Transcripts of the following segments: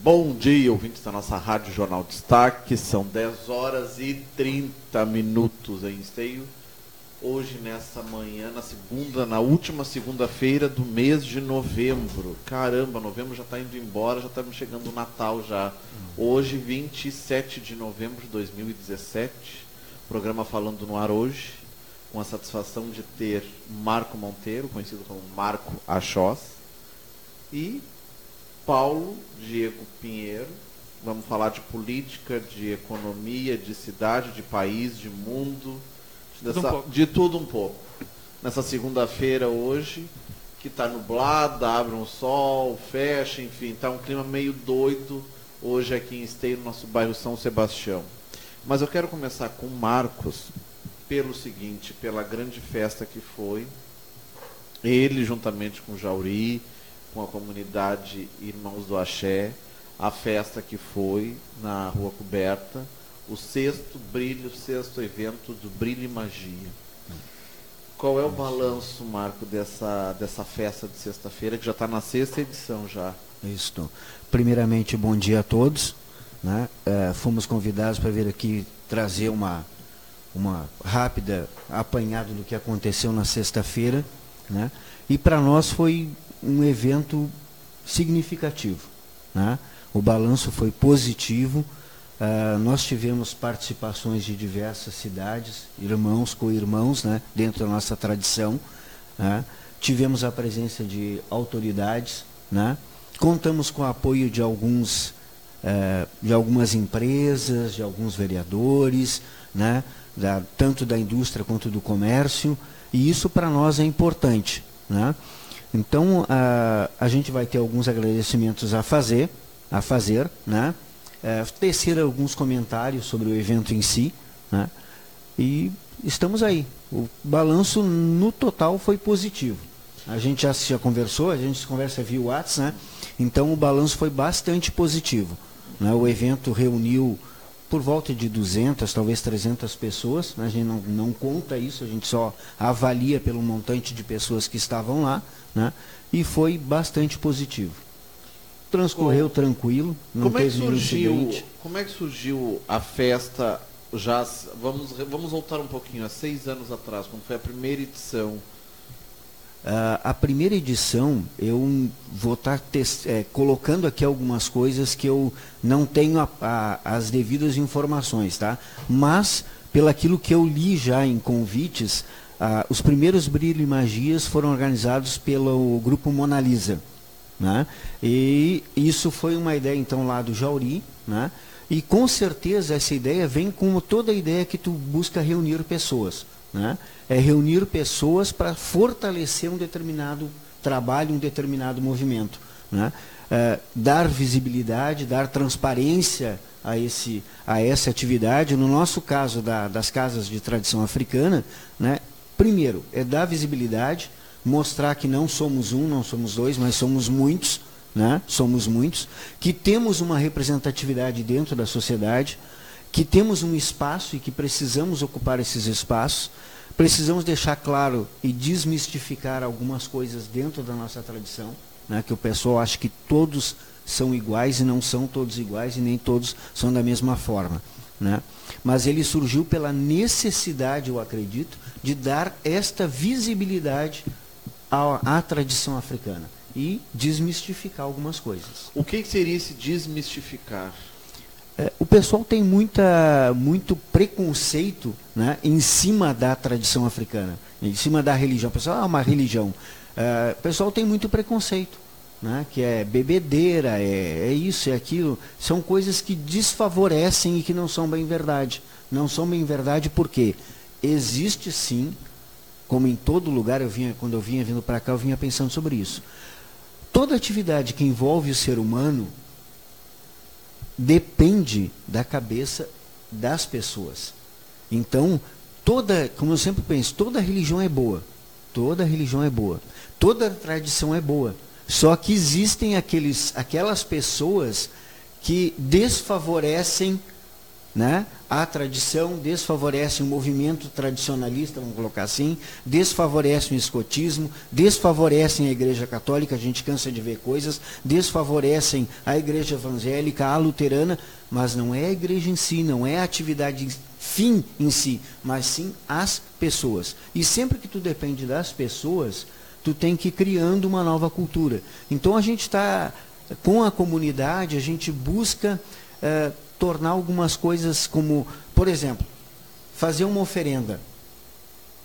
Bom dia, ouvintes da nossa Rádio Jornal Destaque. São 10 horas e 30 minutos em Esteio. Hoje, nessa manhã, na última segunda-feira do mês de novembro. Caramba, novembro já está indo embora, já está chegando o Natal já. Hoje, 27 de novembro de 2017. Programa Falando no Ar hoje, com a satisfação de ter Marco Monteiro, conhecido como Marco Achós, e Paulo Diego Pinheiro. Vamos falar de política, de economia, de cidade, de país, de mundo, de tudo um pouco. Nessa segunda-feira hoje, que está nublada, abre um sol, fecha, enfim, está um clima meio doido hoje aqui em Esteio, no nosso bairro São Sebastião. Mas eu quero começar com o Marcos pelo seguinte, pela grande festa que foi, ele juntamente com o Jauri, com a comunidade Irmãos do Axé, a festa que foi na Rua Coberta, o sexto evento do Brilho e Magia. Qual é o balanço, Marco, dessa festa de sexta-feira, que já está na sexta edição já? Isso. Primeiramente, bom dia a todos. Né? Fomos convidados para vir aqui trazer uma rápida apanhada do que aconteceu na sexta-feira, né? E para nós foi um evento significativo, né? O balanço foi positivo. Nós tivemos participações de diversas cidades, irmãos, co-irmãos, né? Dentro da nossa tradição, né? Tivemos a presença de autoridades, né? Contamos com o apoio de algumas empresas, de alguns vereadores, né? Tanto da indústria quanto do comércio, e isso para nós é importante, né? Então, a gente vai ter alguns agradecimentos a fazer, né? Tecer alguns comentários sobre o evento em si, né? E estamos aí. O balanço no total foi positivo. A gente já conversou, a gente conversa via WhatsApp, né? Então o balanço foi bastante positivo, né? O evento reuniu por volta de 200, talvez 300 pessoas, né? A gente não conta isso, a gente só avalia pelo montante de pessoas que estavam lá, né? E foi bastante positivo. Transcorreu tranquilo, não teve nenhum incidente. Como é que surgiu a festa? Já vamos voltar um pouquinho, há 6 anos atrás, quando foi a primeira edição. A primeira edição, eu vou estar colocando aqui algumas coisas que eu não tenho as devidas informações, tá? Mas, pelaquilo que eu li já em convites, os primeiros Brilho e Magias foram organizados pelo grupo Mona Lisa, né? E isso foi uma ideia, então, lá do Jauri, né? E com certeza essa ideia vem como toda a ideia que tu busca reunir pessoas, né? É reunir pessoas para fortalecer um determinado trabalho, um determinado movimento, né? Dar visibilidade, dar transparência a essa atividade. No nosso caso das casas de tradição africana, né? Primeiro, é dar visibilidade, mostrar que não somos um, não somos dois, mas somos muitos, né? Somos muitos, que temos uma representatividade dentro da sociedade, que temos um espaço e que precisamos ocupar esses espaços. Precisamos deixar claro e desmistificar algumas coisas dentro da nossa tradição, né? Que o pessoal acha que todos são iguais e não são todos iguais e nem todos são da mesma forma, né? Mas ele surgiu pela necessidade, eu acredito, de dar esta visibilidade à tradição africana e desmistificar algumas coisas. O que seria esse desmistificar? O pessoal tem muito preconceito, né, em cima da tradição africana, em cima da religião. O pessoal, uma religião. O pessoal tem muito preconceito, né, que é bebedeira, é isso, é aquilo. São coisas que desfavorecem e que não são bem verdade. Não são bem verdade porque existe sim, como em todo lugar, quando eu vinha vindo para cá, eu vinha pensando sobre isso. Toda atividade que envolve o ser humano depende da cabeça das pessoas. Então, como eu sempre penso, toda religião é boa. Toda religião é boa. Toda tradição é boa. Só que existem aquelas pessoas que desfavorecem né, a tradição, desfavorece o movimento tradicionalista, vamos colocar assim, desfavorece o escotismo, desfavorecem a Igreja Católica, a gente cansa de ver coisas, desfavorecem a Igreja Evangélica, a Luterana, mas não é a igreja em si, não é a atividade fim em si, mas sim as pessoas. E sempre que tu depende das pessoas, tu tem que ir criando uma nova cultura. Então a gente está, com a comunidade, a gente busca tornar algumas coisas como, por exemplo, fazer uma oferenda.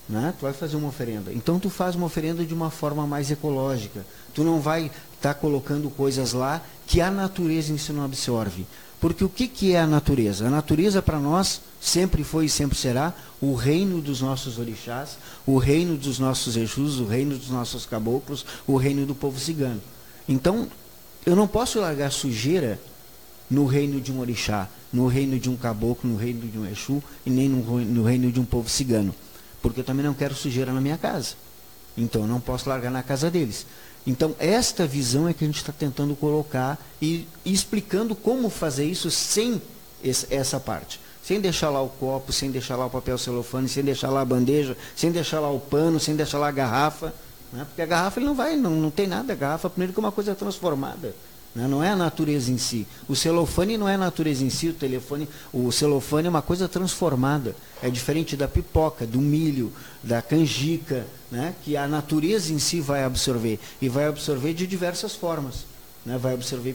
Né? Tu vai fazer uma oferenda. Então tu faz uma oferenda de uma forma mais ecológica. Tu não vai estar colocando coisas lá que a natureza em si não absorve. Porque o que é a natureza? A natureza para nós sempre foi e sempre será o reino dos nossos orixás, o reino dos nossos exus, o reino dos nossos caboclos, o reino do povo cigano. Então, eu não posso largar sujeira no reino de um orixá, no reino de um caboclo, no reino de um exu e nem no reino de um povo cigano. Porque eu também não quero sujeira na minha casa. Então, eu não posso largar na casa deles. Então, esta visão é que a gente está tentando colocar e explicando como fazer isso sem essa parte. Sem deixar lá o copo, sem deixar lá o papel celofane, sem deixar lá a bandeja, sem deixar lá o pano, sem deixar lá a garrafa. Né? Porque a garrafa ele não tem nada. A garrafa, primeiro, que é uma coisa transformada. Né? Não é a natureza em si. O celofane não é a natureza em si, o celofane é uma coisa transformada. É diferente da pipoca, do milho, da canjica, né? Que a natureza em si vai absorver. E vai absorver de diversas formas. Né? Vai absorver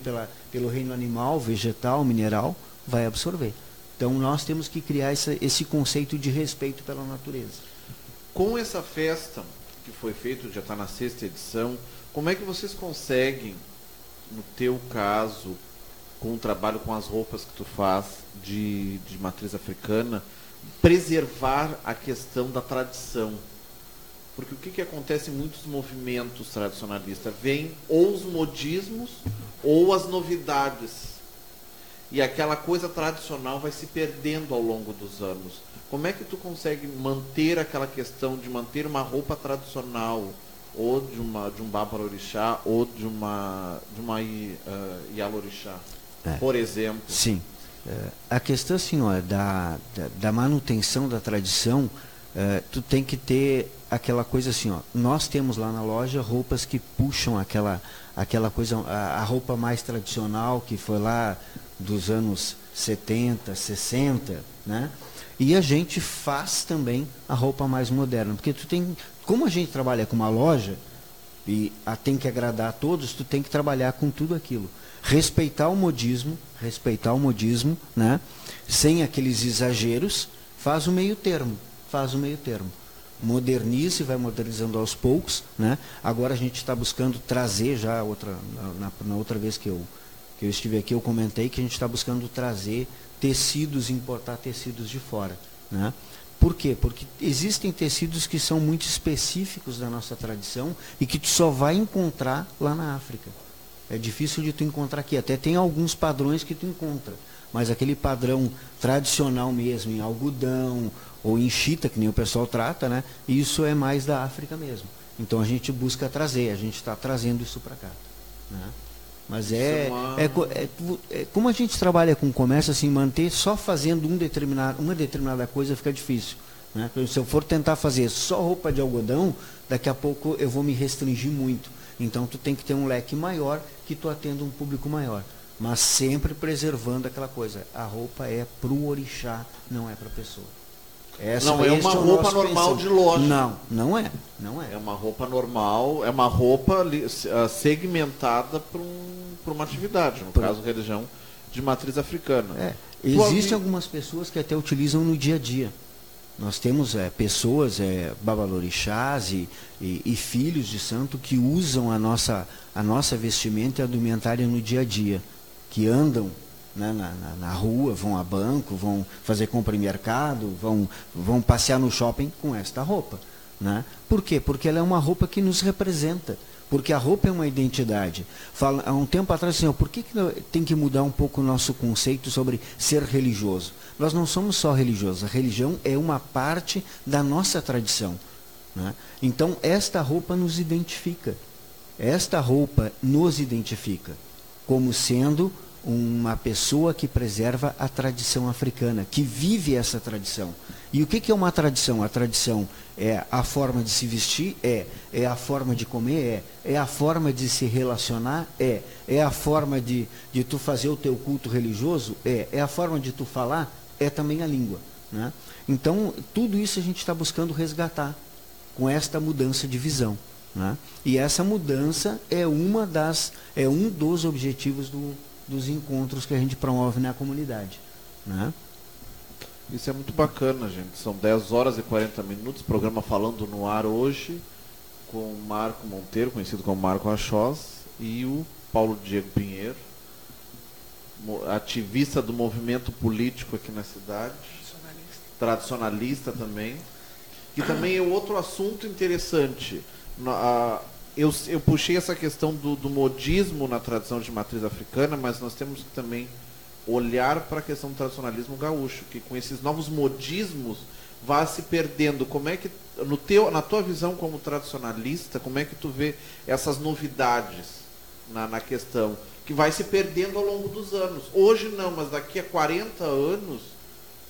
pelo reino animal, vegetal, mineral, vai absorver. Então nós temos que criar esse conceito de respeito pela natureza. Com essa festa que foi feita, já está na 6ª edição, como é que vocês conseguem, no teu caso, com o trabalho com as roupas que tu faz de matriz africana, preservar a questão da tradição? Porque o que acontece em muitos movimentos tradicionalistas? Vêm ou os modismos ou as novidades. E aquela coisa tradicional vai se perdendo ao longo dos anos. Como é que tu consegue manter aquela questão de manter uma roupa tradicional, ou de um Babalorixá, ou de uma Ialorixá, por exemplo? Sim. A questão assim, ó, da manutenção da tradição, tu tem que ter aquela coisa assim, ó. Nós temos lá na loja roupas que puxam aquela coisa, a roupa mais tradicional, que foi lá dos anos 70, 60, né? E a gente faz também a roupa mais moderna, porque como a gente trabalha com uma loja e tem que agradar a todos, tu tem que trabalhar com tudo aquilo. Respeitar o modismo, né? Sem aqueles exageros, faz o meio termo. Moderniza e vai modernizando aos poucos, né? Agora a gente está buscando trazer já na outra vez que eu estive aqui, eu comentei que a gente está buscando trazer tecidos, importar tecidos de fora, né? Por quê? Porque existem tecidos que são muito específicos da nossa tradição e que tu só vai encontrar lá na África. É difícil de tu encontrar aqui. Até tem alguns padrões que tu encontra, mas aquele padrão tradicional mesmo, em algodão ou em chita, que nem o pessoal trata, né? Isso é mais da África mesmo. Então a gente busca trazer, a gente está trazendo isso para cá, né? Mas como a gente trabalha com comércio, assim, manter só fazendo uma determinada coisa fica difícil, né? Se eu for tentar fazer só roupa de algodão, daqui a pouco eu vou me restringir muito. Então tu tem que ter um leque maior, que tu atenda um público maior, mas sempre preservando aquela coisa. A roupa é para o orixá, não é para a pessoa. Não é uma roupa normal de loja. Não é. É uma roupa normal, é uma roupa segmentada para uma atividade, no caso, religião de matriz africana. Existem algumas pessoas que até utilizam no dia a dia. Nós temos pessoas, babalorixás e filhos de santo que usam a nossa vestimenta e a indumentária no dia a dia, que andam, né, na rua, vão a banco, vão fazer compra em mercado, vão passear no shopping com esta roupa, né? Por quê? Porque ela é uma roupa que nos representa, porque a roupa é uma identidade. Há um tempo atrás, assim, por que tem que mudar um pouco o nosso conceito sobre ser religioso? Nós não somos só religiosos, a religião é uma parte da nossa tradição, né? Então, esta roupa nos identifica como sendo uma pessoa que preserva a tradição africana, que vive essa tradição. E o que é uma tradição? A tradição é a forma de se vestir, é a forma de comer, é a forma de se relacionar, é a forma de tu fazer o teu culto religioso, é a forma de tu falar, é também a língua, né? Então, tudo isso a gente está buscando resgatar com esta mudança de visão, né? E essa mudança é um dos objetivos dos encontros que a gente promove na comunidade, né? Isso é muito bacana, gente. São 10 horas e 40 minutos, programa Falando no Ar hoje, com o Marco Monteiro, conhecido como Marco Achós, e o Paulo Diego Pinheiro, ativista do movimento político aqui na cidade, tradicionalista também. E também é outro assunto interessante. Eu puxei essa questão do modismo na tradição de matriz africana, mas nós temos que também olhar para a questão do tradicionalismo gaúcho, que com esses novos modismos vai se perdendo. Como é que, na tua visão como tradicionalista, como é que tu vê essas novidades na questão, que vai se perdendo ao longo dos anos? Hoje não, mas daqui a 40 anos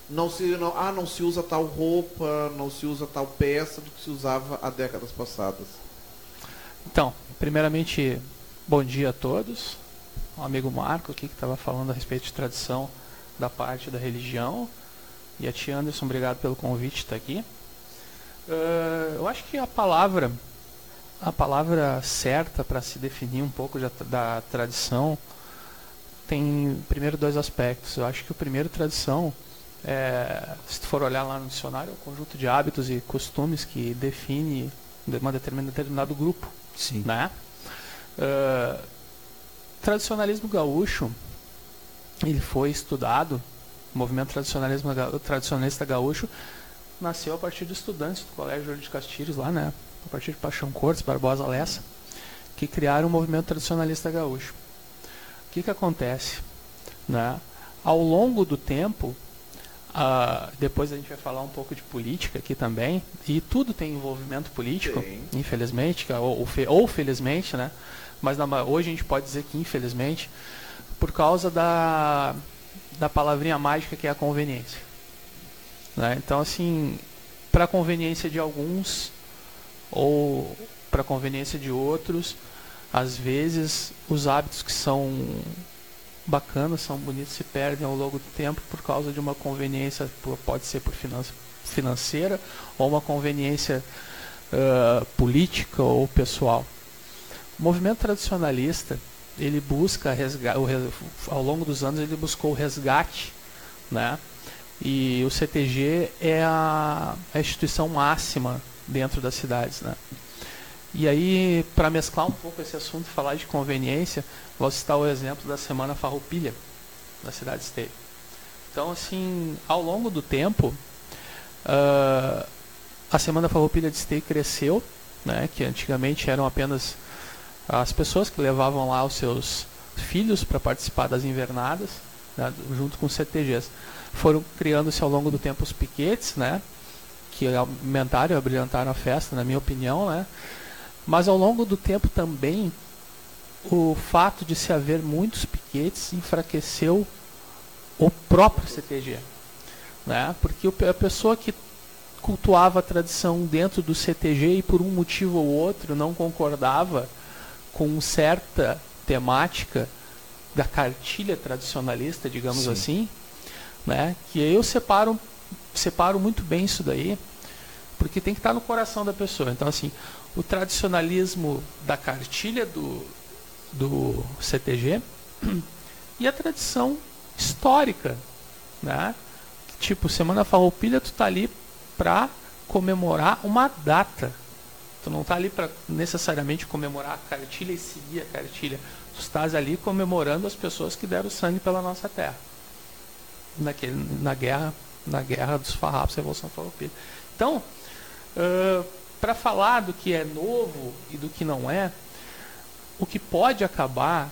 não se usa tal roupa, não se usa tal peça do que se usava há décadas passadas. Então, primeiramente, bom dia a todos. O amigo Marco aqui que estava falando a respeito de tradição da parte da religião. E a tia Anderson, obrigado pelo convite de estar aqui. Eu acho que a palavra certa para se definir um pouco da tradição tem primeiro dois aspectos. Eu acho que o primeiro, tradição, se tu for olhar lá no dicionário, é o conjunto de hábitos e costumes que define um determinado grupo. Sim. Né? Tradicionalismo gaúcho, ele foi estudado, o movimento tradicionalista gaúcho nasceu a partir de estudantes do Colégio Júlio de Castilhos, lá, né? A partir de Paixão Cortes, Barbosa Lessa, que criaram o movimento tradicionalista gaúcho. O que acontece? Né? Ao longo do tempo, depois a gente vai falar um pouco de política aqui também, e tudo tem envolvimento político, sim, infelizmente, ou felizmente, né? Mas hoje a gente pode dizer que infelizmente, por causa da palavrinha mágica que é a conveniência. Né? Então, assim, para conveniência de alguns ou para conveniência de outros, às vezes os hábitos que são bacanas, são bonitos, se perdem ao longo do tempo por causa de uma conveniência, pode ser por financeira ou uma conveniência política ou pessoal. O movimento tradicionalista, ele busca ao longo dos anos ele buscou o resgate, né? E o CTG é a instituição máxima dentro das cidades, né? E aí, para mesclar um pouco esse assunto e falar de conveniência, vou citar o exemplo da Semana Farroupilha, da cidade de Esteio. Então, assim, ao longo do tempo, a Semana Farroupilha de Esteio cresceu, né? Que antigamente eram apenas as pessoas que levavam lá os seus filhos para participar das invernadas, né, junto com os CTGs. Foram criando-se ao longo do tempo os piquetes, né, que aumentaram e abrilhantaram a festa, na minha opinião, né. Mas ao longo do tempo também, o fato de se haver muitos piquetes enfraqueceu o próprio CTG. Né, porque a pessoa que cultuava a tradição dentro do CTG e por um motivo ou outro não concordava com certa temática da cartilha tradicionalista, digamos, sim, assim, né? Que eu separo muito bem isso daí, porque tem que estar no coração da pessoa. Então, assim, o tradicionalismo da cartilha do CTG e a tradição histórica, né? Tipo, Semana Farroupilha, tu tá ali para comemorar uma data. Tu não está ali para necessariamente comemorar a cartilha e seguir a cartilha. Tu estás ali comemorando as pessoas que deram sangue pela nossa terra. Na guerra dos farrapos, Revolução Farroupilha. Então, para falar do que é novo e do que não é, o que pode acabar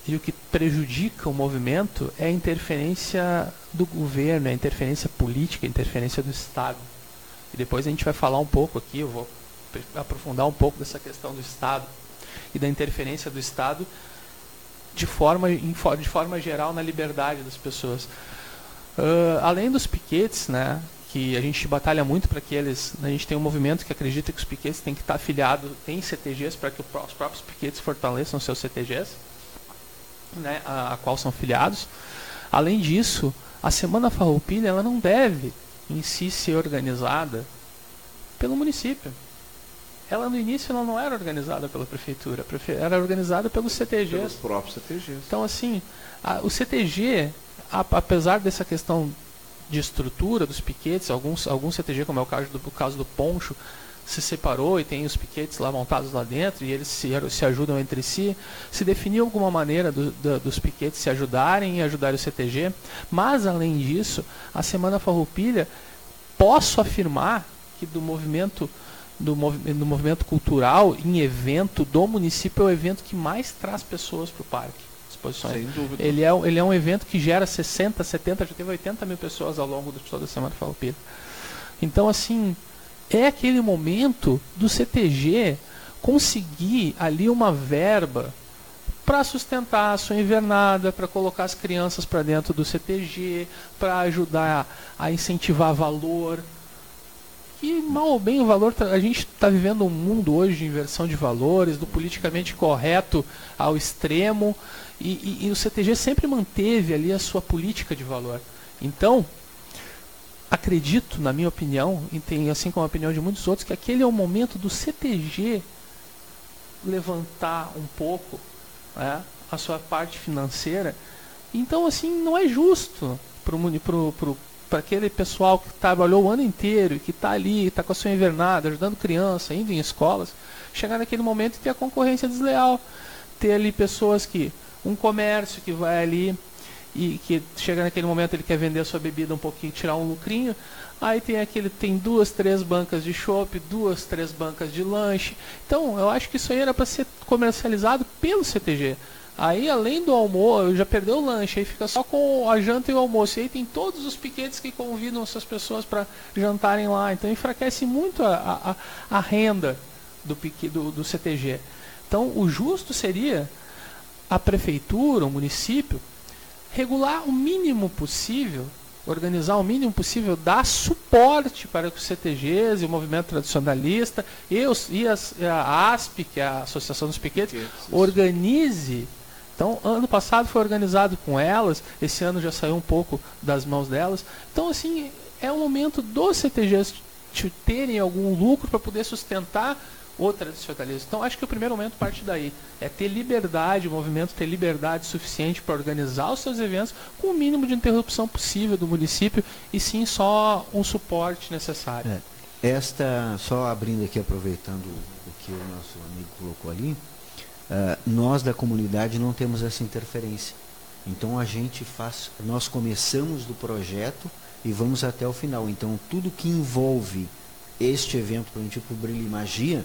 e o que prejudica o movimento é a interferência do governo, a interferência política, a interferência do Estado. E depois a gente vai falar um pouco aqui, eu vou aprofundar um pouco dessa questão do Estado e da interferência do Estado de forma geral na liberdade das pessoas. Além dos piquetes, né, que a gente batalha muito para que eles... A gente tem um movimento que acredita que os piquetes têm que estar afiliados em CTGs para que os próprios piquetes fortaleçam seus CTGs, né, a qual são filiados. Além disso, a Semana Farroupilha ela não deve em si ser organizada pelo município. Ela no início ela não era organizada pela prefeitura, era organizada pelos CTGs. Pelos próprios CTGs. Então assim, o CTG, apesar dessa questão de estrutura dos piquetes, alguns CTG, como é o caso do Poncho, se separou e tem os piquetes lá montados lá dentro e eles se ajudam entre si. Se definiu alguma maneira dos piquetes se ajudarem e ajudar o CTG. Mas, além disso, a Semana Farroupilha, posso afirmar que do movimento cultural em evento do município é o evento que mais traz pessoas para o parque. Sem dúvida. Ele é um evento que gera 60, 70, já teve 80 mil pessoas ao longo de toda a Semana Farroupilha. Então, assim, é aquele momento do CTG conseguir ali uma verba para sustentar a sua invernada, para colocar as crianças para dentro do CTG, para ajudar a incentivar valor. E mal ou bem o valor, a gente está vivendo um mundo hoje de inversão de valores, do politicamente correto ao extremo, e o CTG sempre manteve ali a sua política de valor. Então, acredito, na minha opinião, e tem assim como a opinião de muitos outros, que aquele é o momento do CTG levantar um pouco, né, a sua parte financeira. Então, assim, não é justo para aquele pessoal que trabalhou o ano inteiro e que está ali, está com a sua invernada, ajudando criança, indo em escolas, chegar naquele momento e ter a concorrência desleal. Ter ali pessoas um comércio que vai ali e que chega naquele momento ele quer vender a sua bebida um pouquinho, tirar um lucrinho, aí tem 2, 3 bancas de chopp, 2, 3 bancas de lanche. Então, eu acho que isso aí era para ser comercializado pelo CTG. Aí, além do almoço, já perdeu o lanche, aí fica só com a janta e o almoço. E aí tem todos os piquetes que convidam essas pessoas para jantarem lá. Então, enfraquece muito a renda do CTG. Então, o justo seria a prefeitura, o município, regular o mínimo possível, organizar o mínimo possível, dar suporte para que os CTGs e o movimento tradicionalista e a ASP, que é a Associação dos Piquetes, organize. Então, ano passado foi organizado com elas, esse ano já saiu um pouco das mãos delas. Então, assim, é o momento dos CTGs terem algum lucro para poder sustentar o tradicionalismo. Então, acho que o primeiro momento parte daí. É ter liberdade, o movimento ter liberdade suficiente para organizar os seus eventos com o mínimo de interrupção possível do município e sim só um suporte necessário. Só abrindo aqui, aproveitando o que o nosso amigo colocou ali, nós da comunidade não temos essa interferência. Então nós começamos do projeto e vamos até o final. Então tudo que envolve este evento, por exemplo, o Brilho e Magia,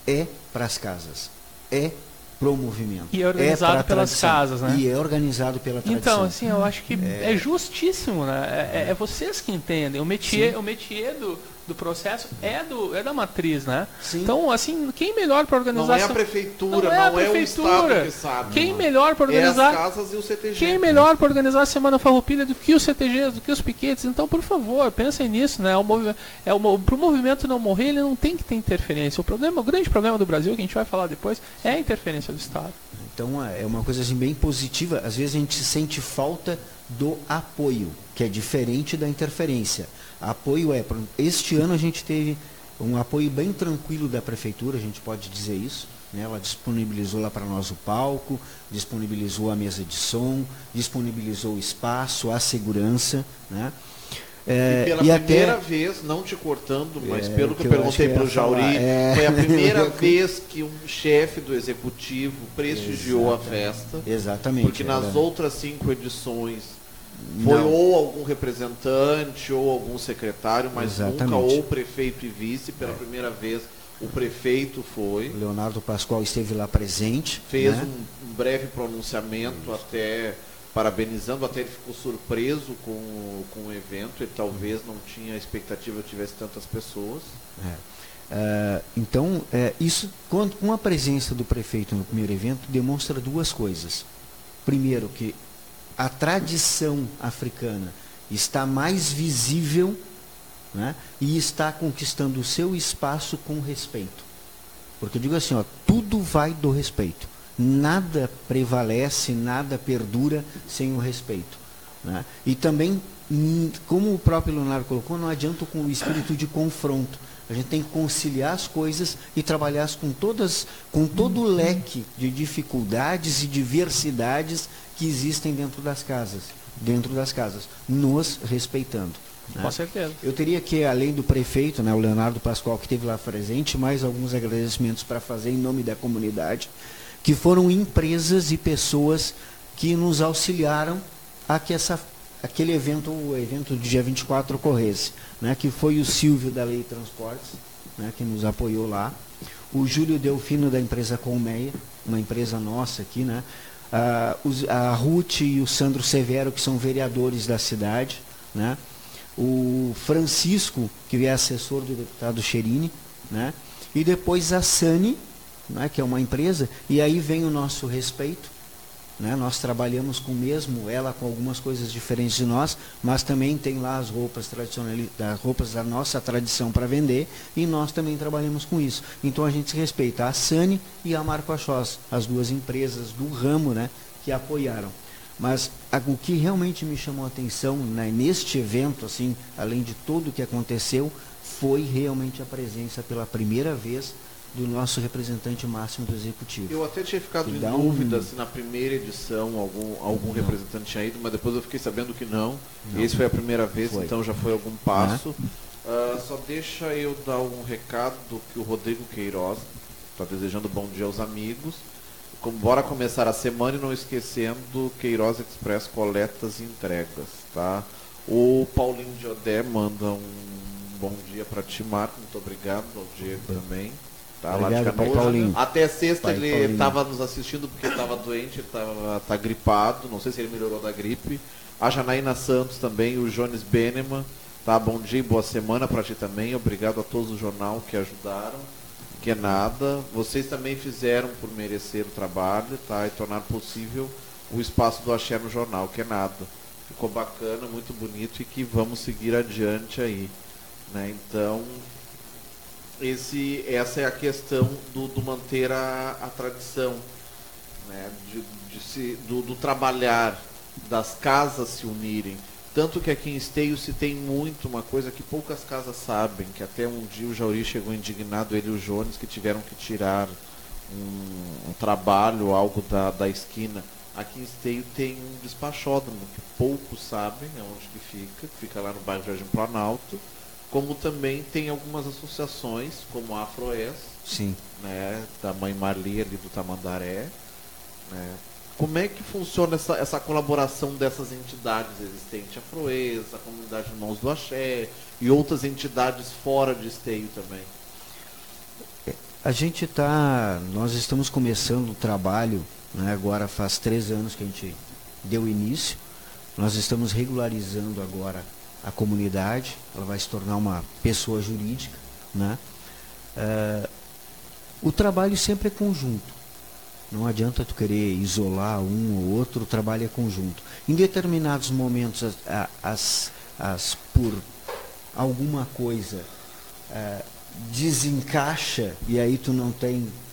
é para as casas, é pro movimento. E é organizado pelas casas, né? E é organizado pela tradição. Então, assim, eu acho que é justíssimo, né? É vocês que entendem. O métier do processo é da matriz, né? Sim. Então, assim, quem melhor para organizar... Não é a prefeitura, não é o Estado que sabe. Quem melhor para organizar... É as casas e o CTG. Quem melhor para organizar a Semana Farroupilha do que os CTGs, do que os piquetes? Então, por favor, pensem nisso, né? Para o movimento não morrer, ele não tem que ter interferência. O grande problema do Brasil, que a gente vai falar depois, é a interferência do Estado. Então, é uma coisa assim, bem positiva. Às vezes a gente sente falta do apoio, que é diferente da interferência. Apoio este ano a gente teve um apoio bem tranquilo da prefeitura, a gente pode dizer isso, né? Ela disponibilizou lá para nós o palco, disponibilizou a mesa de som, disponibilizou o espaço, a segurança, né? E pela primeira vez, não te cortando, mas pelo que eu perguntei para o Jauri, foi a primeira vez que um chefe do executivo prestigiou a festa. Exatamente. Porque nas outras 5 edições foi ou algum representante ou algum secretário, mas nunca ou prefeito e vice. Pela primeira vez o prefeito foi. O Leonardo Pascoal esteve lá presente. Fez um breve pronunciamento, até parabenizando, até ele ficou surpreso com o evento. Ele talvez não tinha a expectativa que tivesse tantas pessoas. Então, isso, com a presença do prefeito no primeiro evento, demonstra duas coisas. primeiro, que a tradição africana está mais visível, né, e está conquistando o seu espaço com respeito. Porque eu digo assim, ó, tudo vai do respeito. Nada prevalece, nada perdura sem o respeito, né? E também, como o próprio Leonardo colocou, não adianta com o espírito de confronto. A gente tem que conciliar as coisas e trabalhar com todo o leque de dificuldades e diversidades que existem dentro das casas, nos respeitando, né? Com certeza. Eu teria que, além do prefeito, né, o Leonardo Pascoal, que esteve lá presente, mais alguns agradecimentos para fazer em nome da comunidade, que foram empresas e pessoas que nos auxiliaram a que aquele evento, o evento do dia 24 ocorresse, né, que foi o Silvio da Lei Transportes, né, que nos apoiou lá, o Júlio Delfino da empresa Colmeia, uma empresa nossa aqui, né, a Ruth e o Sandro Severo, que são vereadores da cidade, né, o Francisco, que é assessor do deputado Cherini, né, e depois a Sani, né, que é uma empresa, e aí vem o nosso respeito, né? Nós trabalhamos com o mesmo, ela com algumas coisas diferentes de nós, mas também tem lá as roupas tradicionais, as roupas da nossa tradição para vender, e nós também trabalhamos com isso. Então a gente se respeita, a Sani e a Marco Achós, as duas empresas do ramo, né, que apoiaram. Mas o que realmente me chamou a atenção, né, neste evento, assim, além de tudo o que aconteceu, foi realmente a presença pela primeira vez do nosso representante máximo do Executivo. Eu até tinha ficado em dúvida se na primeira edição algum representante tinha ido, mas depois eu fiquei sabendo que não. Esse foi a primeira vez, então já foi algum passo. Só deixa eu dar um recado que o Rodrigo Queiroz está desejando bom dia aos amigos. Bora começar a semana e não esquecendo Queiroz Express coletas e entregas, tá? O Paulinho de Odé manda um bom dia para ti, Marco. Muito obrigado, ao Diego também. Tá, obrigado, lá de pai Paulinho. Até sexta Pai ele Paulinho. estava nos assistindo porque estava doente, ele tá gripado, não sei se ele melhorou da gripe. A Janaína Santos também, o Jones Beneman, tá? Bom dia e boa semana para ti também. Obrigado a todos do jornal que ajudaram. Que é nada. Vocês também fizeram por merecer o trabalho, tá? E tornar possível o espaço do Axé no jornal, que é nada. Ficou bacana, muito bonito e que vamos seguir adiante aí, né? Então, essa é a questão do manter a tradição, né? Do trabalhar, das casas se unirem. Tanto que aqui em Esteio se tem muito, uma coisa que poucas casas sabem, que até um dia o Jauri chegou indignado, ele e o Jones, que tiveram que tirar um trabalho, algo da esquina. Aqui em Esteio tem um despachódromo, que poucos sabem onde que fica lá no bairro Jardim Planalto. Como também tem algumas associações, como a Afroes, sim, né, da mãe Marli ali do Tamandaré, né? Como é que funciona essa colaboração dessas entidades existentes? A Afroes, a Comunidade Irmãos do Axé e outras entidades fora de Esteio também. Nós estamos começando o trabalho, né, agora faz 3 anos que a gente deu início. Nós estamos regularizando agora a comunidade, ela vai se tornar uma pessoa jurídica, né? O trabalho sempre é conjunto. Não adianta tu querer isolar um ou outro, o trabalho é conjunto. Em determinados momentos, por alguma coisa desencaixa, e aí tu não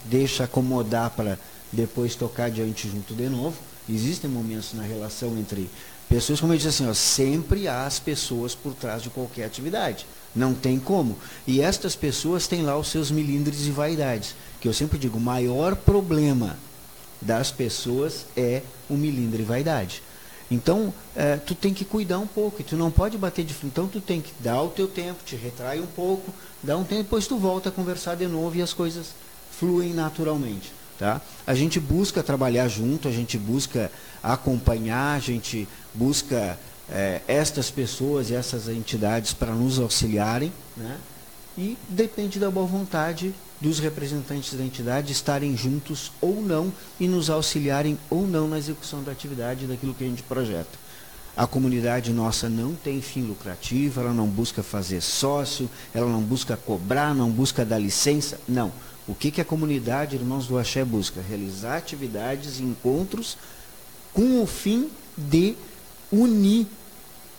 deixa acomodar para depois tocar adiante junto de novo. Existem momentos na relação entre pessoas, como eu disse assim, ó, sempre há as pessoas por trás de qualquer atividade. Não tem como. E estas pessoas têm lá os seus milindres e vaidades. Que eu sempre digo, o maior problema das pessoas é o milindre e vaidade. Então, tu tem que cuidar um pouco, e tu não pode bater de frente. Então, tu tem que dar o teu tempo, te retrai um pouco, dá um tempo, depois tu volta a conversar de novo e as coisas fluem naturalmente. Tá? A gente busca trabalhar junto, a gente busca acompanhar, a gente busca estas pessoas e essas entidades para nos auxiliarem, né? E depende da boa vontade dos representantes da entidade estarem juntos ou não e nos auxiliarem ou não na execução da atividade daquilo que a gente projeta. A comunidade nossa não tem fim lucrativo, ela não busca fazer sócio, ela não busca cobrar, não busca dar licença, não. O que a comunidade Irmãos do Axé busca? Realizar atividades e encontros com o fim de unir,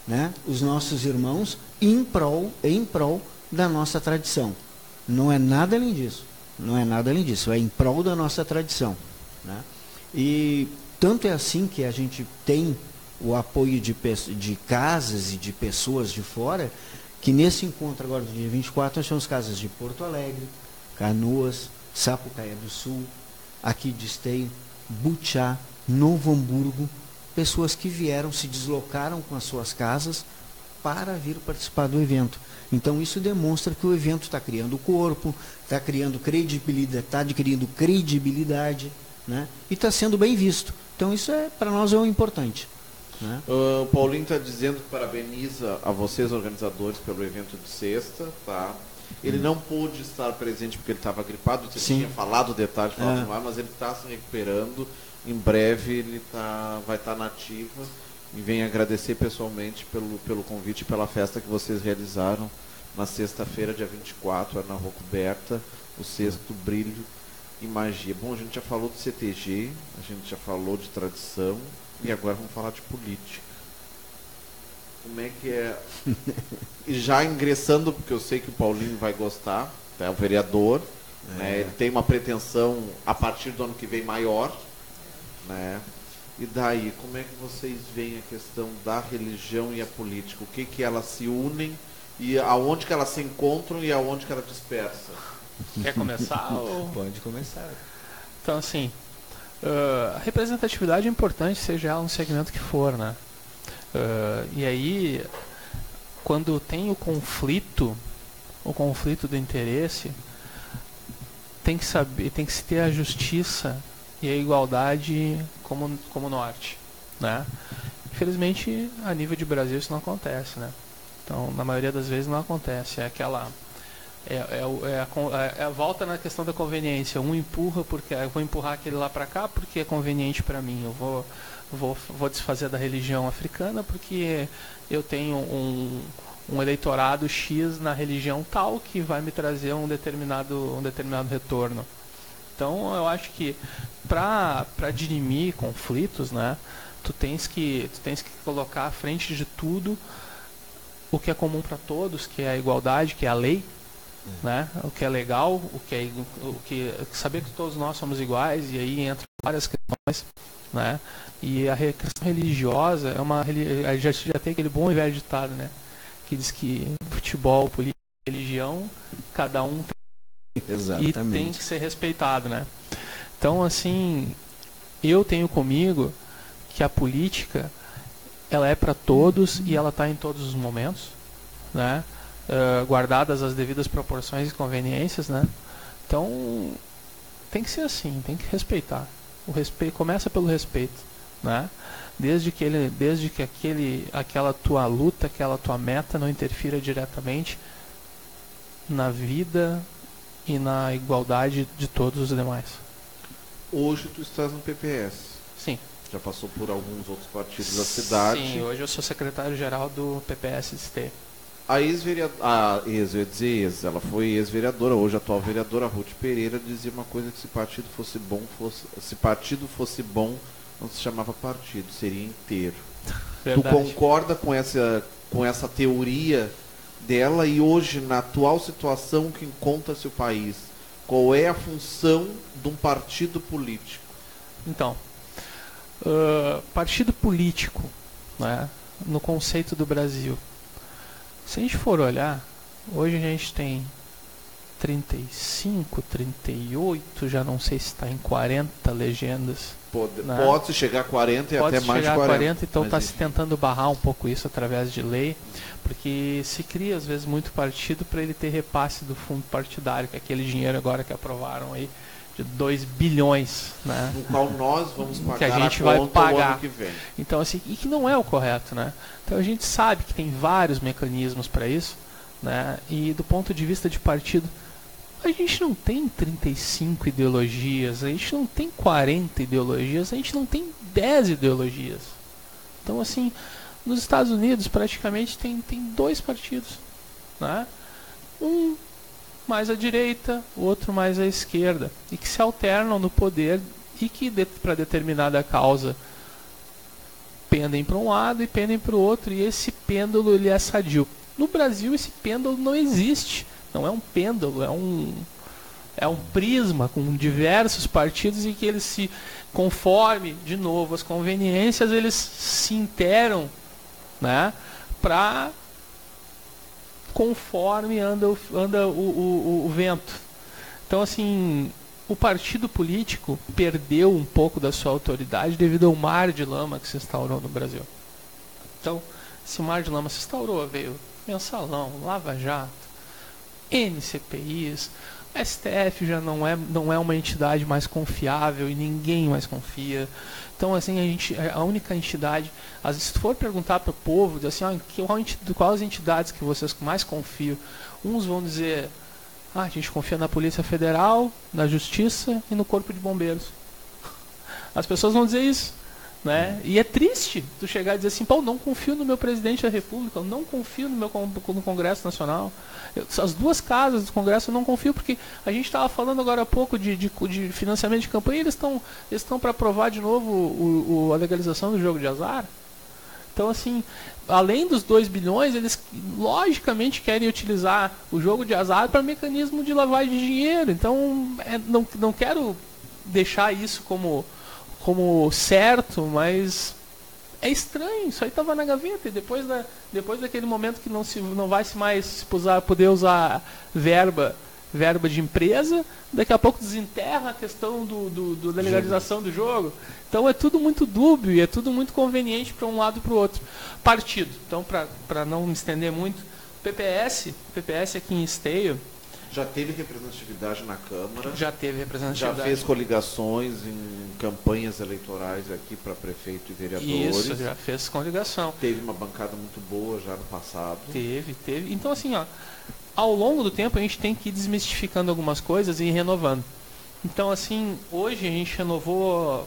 né, os nossos irmãos em prol da nossa tradição. Não é nada além disso. Não é nada além disso. É em prol da nossa tradição, né? E tanto é assim que a gente tem o apoio de casas e de pessoas de fora, que nesse encontro agora do dia 24, nós temos casas de Porto Alegre, Canoas, Sapucaia do Sul, aqui de Esteio, Butiá, Novo Hamburgo, pessoas que vieram, se deslocaram com as suas casas para vir participar do evento. Então isso demonstra que o evento está criando corpo, está criando credibilidade, está adquirindo credibilidade, né? E está sendo bem visto. Então isso para nós é o importante, né? O Paulinho está dizendo que parabeniza a vocês, organizadores, pelo evento de sexta, tá? Ele não pôde estar presente porque ele estava gripado, você tinha falado o detalhe, mas ele está se recuperando. Em breve ele vai estar na ativa e vem agradecer pessoalmente pelo convite e pela festa que vocês realizaram na sexta-feira, dia 24, na Rua Coberta, o sexto Brilho e Magia. Bom, a gente já falou do CTG, a gente já falou de tradição e agora vamos falar de política. Como é que é? E já ingressando, porque eu sei que o Paulinho vai gostar, é o vereador, né? Ele tem uma pretensão a partir do ano que vem maior, né? E daí, como é que vocês veem a questão da religião e a política? O que elas se unem e aonde que elas se encontram e aonde que elas dispersam? Quer começar? Pode começar. Então, assim, a representatividade é importante, seja ela no segmento que for, né? E aí, quando tem o conflito do interesse, tem que se ter a justiça e a igualdade como norte, né? Infelizmente, a nível de Brasil isso não acontece, né? Então, na maioria das vezes não acontece. É aquela volta na questão da conveniência. Um empurra porque eu vou empurrar aquele lá para cá porque é conveniente para mim. Eu vou desfazer da religião africana porque eu tenho um eleitorado X na religião tal que vai me trazer um determinado retorno. Então, eu acho que para dirimir conflitos, né, tu tens que colocar à frente de tudo o que é comum para todos, que é a igualdade, que é a lei, né, o que é legal, saber que todos nós somos iguais, e aí entram várias questões, né, e a questão religiosa já tem aquele bom e velho ditado, né, que diz que futebol, política, religião, cada um exatamente. E tem que ser respeitado, né? Então, assim, eu tenho comigo que a política ela é para todos e ela está em todos os momentos, né? Guardadas as devidas proporções e conveniências, né? Então, tem que ser assim, tem que respeitar. O respeito começa pelo respeito, né? Desde que aquela tua luta, aquela tua meta não interfira diretamente na vida e na igualdade de todos os demais. Hoje tu estás no PPS. Sim. Já passou por alguns outros partidos da cidade. Sim, hoje eu sou secretário-geral do PPS de Esteio. Ela foi ex-vereadora, hoje atual vereadora Ruth Pereira, dizia uma coisa que se partido fosse bom, não se chamava partido, seria inteiro. Verdade. Tu concorda com essa teoria dela? E hoje, na atual situação que encontra-se o país, qual é a função de um partido político? Então, partido político, né, no conceito do Brasil, se a gente for olhar, hoje a gente tem 35, 38, já não sei se está em 40 legendas. Pode chegar a 40 e pode até mais de 40. Então está se tentando barrar um pouco isso através de lei, porque se cria às vezes muito partido para ele ter repasse do fundo partidário, que é aquele dinheiro agora que aprovaram aí de 2 bilhões, né? No qual nós vamos pagar, que a gente vai pagar o ano que vem. Então, assim, e que não é o correto, né? Então a gente sabe que tem vários mecanismos para isso, né? E do ponto de vista de partido, a gente não tem 35 ideologias, a gente não tem 40 ideologias, a gente não tem 10 ideologias. Então, assim, nos Estados Unidos praticamente tem 2 partidos, né? Um mais à direita, o outro mais à esquerda, e que se alternam no poder e que para determinada causa pendem para um lado e pendem para o outro, e esse pêndulo ele é sadio. No Brasil esse pêndulo não existe, não é um pêndulo, é um prisma com diversos partidos, e que eles se, conforme, de novo, as conveniências, eles se interam, né, para conforme anda o vento. Então, assim, o partido político perdeu um pouco da sua autoridade devido ao mar de lama que se instaurou no Brasil. Então, esse mar de lama se instaurou, veio Mensalão, Lava Jato, NCPIs, a STF já não é uma entidade mais confiável e ninguém mais confia. Então, assim, a única entidade, às vezes, se for perguntar para o povo, diz assim, quais entidades que vocês mais confiam? Uns vão dizer, a gente confia na Polícia Federal, na Justiça e no Corpo de Bombeiros. As pessoas vão dizer isso, né? E é triste tu chegar e dizer assim, pô, não confio no meu presidente da República, eu não confio no Congresso Nacional. As duas casas do Congresso eu não confio, porque a gente estava falando agora há pouco de financiamento de campanha, e eles estão para aprovar de novo a legalização do jogo de azar. Então, assim, além dos 2 bilhões, eles logicamente querem utilizar o jogo de azar para mecanismo de lavagem de dinheiro. Então, não quero deixar isso como certo, mas é estranho. Isso aí estava na gaveta, e depois daquele momento que não vai mais poder usar verba de empresa, daqui a pouco desenterra a questão da legalização do jogo. Então é tudo muito dúbio e é tudo muito conveniente para um lado e para o outro. Partido. Então, para não me estender muito, PPS aqui em Esteio já teve representatividade na Câmara. Já teve representatividade. Já fez coligações em campanhas eleitorais aqui para prefeito e vereadores. Isso, já fez coligação. Teve uma bancada muito boa já no passado. Teve. Então, assim, ao longo do tempo a gente tem que ir desmistificando algumas coisas e ir renovando. Então, assim, hoje a gente renovou,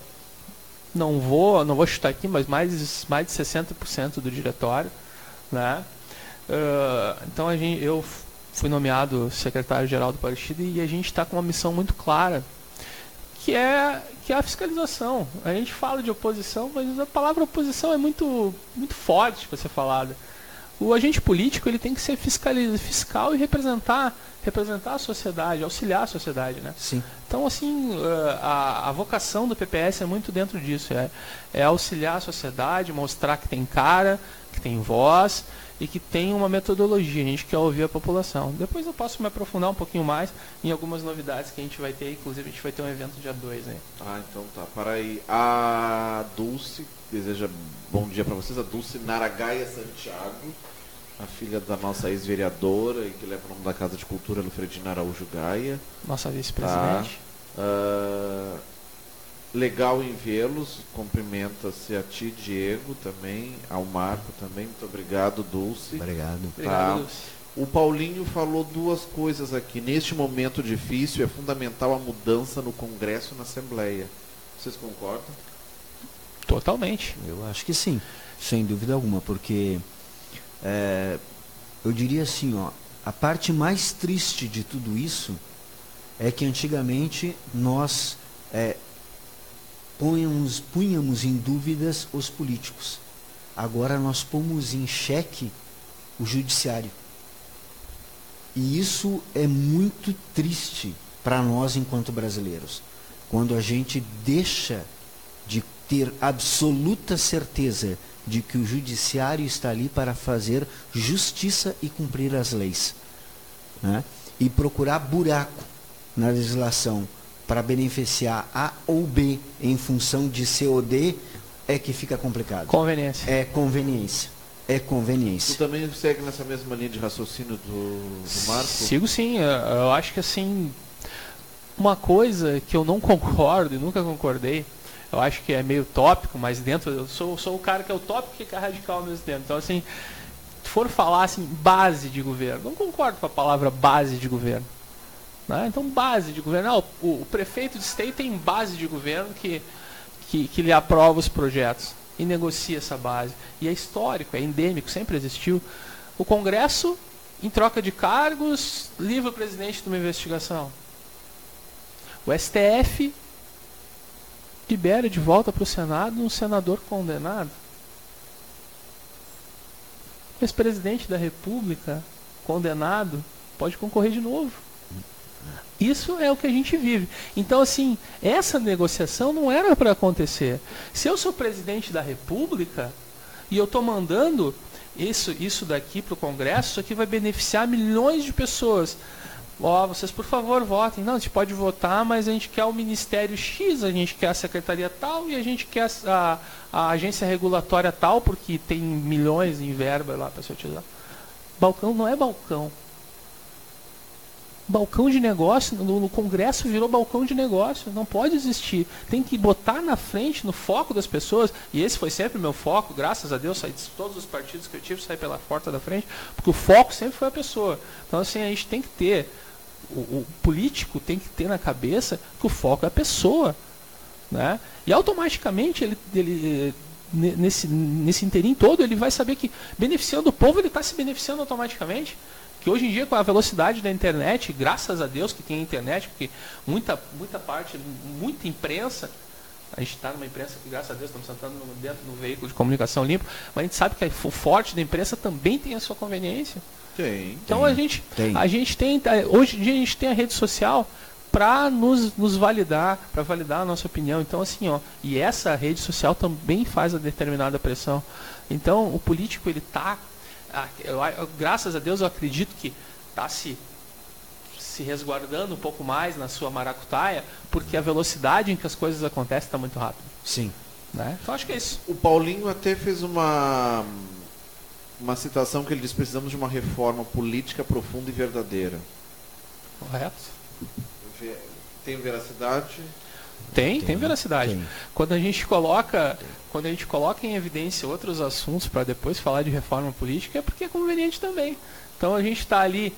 não vou chutar aqui, mas mais de 60% do diretório, né? Então eu fui nomeado secretário-geral do partido, e a gente está com uma missão muito clara, que é a fiscalização. A gente fala de oposição, mas a palavra oposição é muito, muito forte para ser falada. O agente político ele tem que ser fiscal e representar a sociedade, auxiliar a sociedade, né? Sim. Então, assim, a vocação do PPS é muito dentro disso, é auxiliar a sociedade, mostrar que tem cara, que tem voz e que tem uma metodologia. A gente quer ouvir a população. Depois eu posso me aprofundar um pouquinho mais em algumas novidades que a gente vai ter. Inclusive, a gente vai ter um evento dia 2, né? Então tá. Para aí. A Dulce deseja bom dia para vocês. A Dulce Naragaia Santiago, a filha da nossa ex-vereadora e que leva o nome da Casa de Cultura, Lufredina Araújo Gaia. Nossa vice-presidente. Legal em vê-los. Cumprimenta-se a ti, Diego, também, ao Marco também. Muito obrigado, Dulce. Obrigado. Obrigado, Dulce. O Paulinho falou duas coisas aqui. Neste momento difícil, é fundamental a mudança no Congresso e na Assembleia. Vocês concordam? Totalmente. Eu acho que sim, sem dúvida alguma, porque eu diria assim, a parte mais triste de tudo isso é que antigamente nós punhamos em dúvidas os políticos. Agora nós pomos em xeque o judiciário. E isso é muito triste para nós enquanto brasileiros. Quando a gente deixa de ter absoluta certeza de que o judiciário está ali para fazer justiça e cumprir as leis, né? E procurar buraco na legislação para beneficiar A ou B em função de C ou D, é que fica complicado. Conveniência. É conveniência. É conveniência. Tu também segue nessa mesma linha de raciocínio do Marco? Sigo sim. Eu acho que assim, uma coisa que eu não concordo e nunca concordei, eu acho que é meio tópico, mas dentro, eu sou o cara que é o tópico e que é radical ao mesmo tempo. Então, assim, se for falar assim, base de governo, não concordo com a palavra base de governo. Né? Então, base de governo. O prefeito de Esteio tem base de governo que lhe aprova os projetos e negocia essa base. E é histórico, é endêmico, sempre existiu. O Congresso, em troca de cargos, livra o presidente de uma investigação. O STF libera de volta para o Senado um senador condenado. ex-presidente da República, condenado, pode concorrer de novo. Isso é o que a gente vive. Então, assim, essa negociação não era para acontecer. Se eu sou presidente da República e eu estou mandando isso daqui para o Congresso, isso aqui vai beneficiar milhões de pessoas. Vocês, por favor, votem. Não, a gente pode votar, mas a gente quer o Ministério X, a gente quer a Secretaria tal e a gente quer a agência regulatória tal, porque tem milhões em verba lá para se utilizar. Balcão não é balcão. Balcão de negócio, no Congresso virou balcão de negócio, não pode existir. Tem que botar na frente, no foco das pessoas, e esse foi sempre o meu foco, graças a Deus, saí de todos os partidos que eu tive, saí pela porta da frente, porque o foco sempre foi a pessoa. Então, assim, a gente tem que ter, o político tem que ter na cabeça que o foco é a pessoa, né? E automaticamente, ele nesse interim todo, ele vai saber que, beneficiando o povo, ele está se beneficiando automaticamente. Que hoje em dia, com a velocidade da internet, graças a Deus que tem a internet, porque muita imprensa, a gente está numa imprensa que, graças a Deus, estamos sentando dentro do veículo de comunicação limpo, mas a gente sabe que o forte da imprensa também tem a sua conveniência. Então a gente tem, hoje em dia a gente tem a rede social para nos validar, para validar a nossa opinião. Então, assim, e essa rede social também faz a determinada pressão. Então, o político, ele está... graças a Deus eu acredito que está se resguardando um pouco mais na sua maracutaia, porque a velocidade em que as coisas acontecem está muito rápido. Sim. Né? Então acho que é isso. O Paulinho até fez uma citação que ele diz: precisamos de uma reforma política profunda e verdadeira. Correto. Tem veracidade? Tem veracidade. Tem. Quando a gente coloca em evidência outros assuntos para depois falar de reforma política, é porque é conveniente também. Então a gente está ali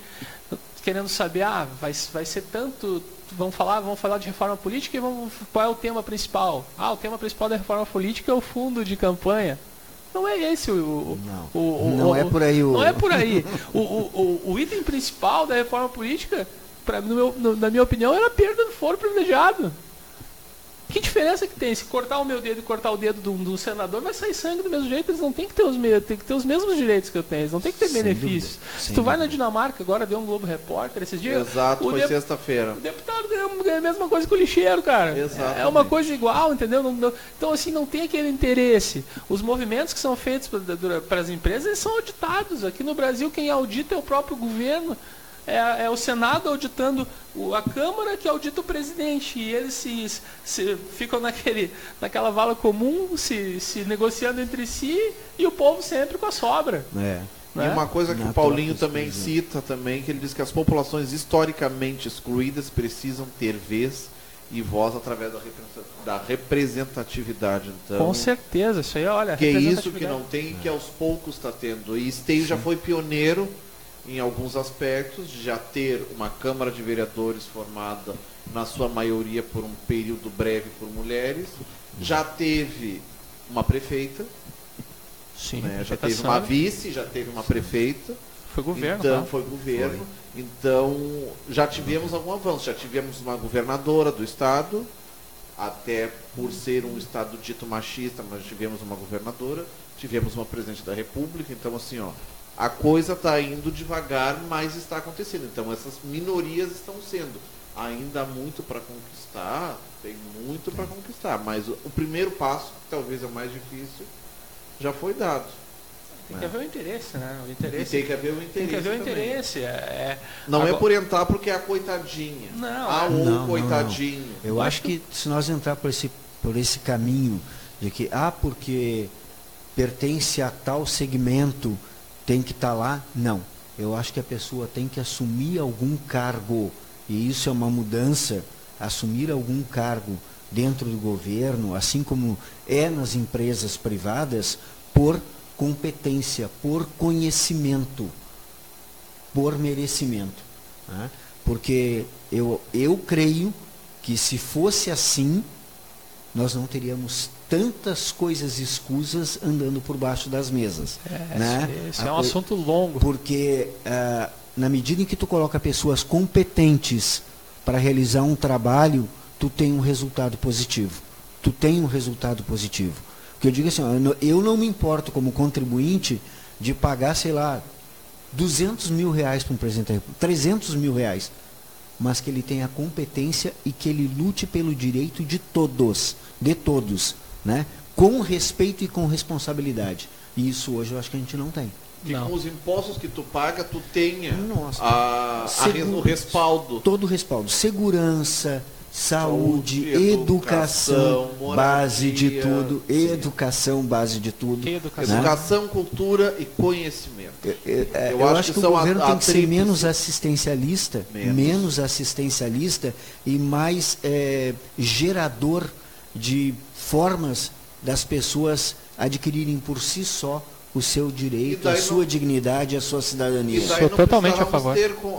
querendo saber, vai ser tanto, vamos falar de reforma política e qual é o tema principal? O tema principal da reforma política é o fundo de campanha. Não é esse não é por aí. Não é por aí. O item principal da reforma política, na minha opinião, era a perda do foro privilegiado. Que diferença que tem? Se cortar o meu dedo e cortar o dedo do senador, vai sair sangue do mesmo jeito. Eles não têm que ter os mesmos direitos que eu tenho. Eles não têm que ter benefícios. Se tu vai na Dinamarca, agora deu um Globo Repórter esses dias. Exato, foi sexta-feira. O deputado ganha a mesma coisa que o lixeiro, cara. Exatamente. É uma coisa igual, entendeu? Então, assim, não tem aquele interesse. Os movimentos que são feitos para as empresas, eles são auditados. Aqui no Brasil, quem audita é o próprio governo. É o Senado auditando a Câmara, que audita o presidente. E eles se ficam naquela vala comum, se negociando entre si, e o povo sempre com a sobra. Né? E uma coisa que o Paulinho também cita, também, que ele diz que as populações historicamente excluídas precisam ter vez e voz através da representatividade. Então, com certeza, isso aí, olha. Que é isso que não tem e que aos poucos está tendo. E Esteio já foi pioneiro em alguns aspectos, de já ter uma Câmara de Vereadores formada, na sua maioria, por um período breve por mulheres. Já teve uma prefeita, sim, né? Já teve uma vice, já teve uma prefeita. Foi governo. Então, foi governo. Então, já tivemos algum avanço. Já tivemos uma governadora do estado, até por ser um estado dito machista, mas tivemos uma governadora, tivemos uma presidente da República. Então, assim, a coisa está indo devagar, mas está acontecendo. Então, essas minorias estão sendo. Ainda há muito para conquistar, tem muito para conquistar, mas o primeiro passo, que talvez é o mais difícil, já foi dado. Tem que haver o interesse, né? O interesse, e tem que haver o interesse. Tem que haver o também. interesse. Não é por entrar porque é a coitadinha. Não. Coitadinho. Não. Eu acho que se nós entrar por esse caminho de que, porque pertence a tal segmento, tem que estar lá, não. Eu acho que a pessoa tem que assumir algum cargo, e isso é uma mudança, assumir algum cargo dentro do governo, assim como é nas empresas privadas, por competência, por conhecimento, por merecimento. Né? Porque eu creio que se fosse assim, nós não teríamos tantas coisas escusas andando por baixo das mesas. Né? Esse é um assunto longo. Porque na medida em que tu coloca pessoas competentes para realizar um trabalho, tu tem um resultado positivo. Porque eu digo assim, eu não me importo como contribuinte de pagar, sei lá, 200 mil reais para um presidente da República, 300 mil reais, mas que ele tenha competência e que ele lute pelo direito de todos, né? Com respeito e com responsabilidade. E isso hoje eu acho que a gente não tem. Que com os impostos que tu paga, tu tenha o respaldo. Todo o respaldo. Segurança, saúde, educação, base de tudo. Educação, base de tudo. Educação, cultura e conhecimento. Eu acho que o governo tem que ser menos assistencialista, e mais gerador de formas das pessoas adquirirem por si só o seu direito, a sua dignidade, a sua cidadania. Sou totalmente a favor.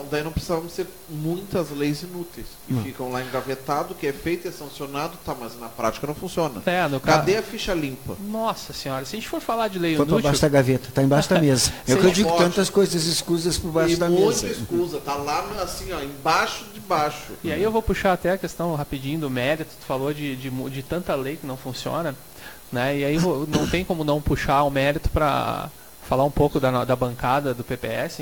Daí não precisávamos ter muitas leis inúteis, que ficam lá engavetado, que é feito, é sancionado, tá, mas na prática não funciona. Cadê a ficha limpa? Nossa senhora, se a gente for falar de lei inútil... Foi embaixo da gaveta, está embaixo da mesa. É o que eu digo, tantas coisas escusas por baixo da mesa. Muita escusa, tá lá assim, ó, embaixo de baixo. E aí eu vou puxar até a questão rapidinho do mérito, tu falou de tanta lei que não funciona, né? E aí não tem como não puxar o mérito para falar um pouco da bancada do PPS.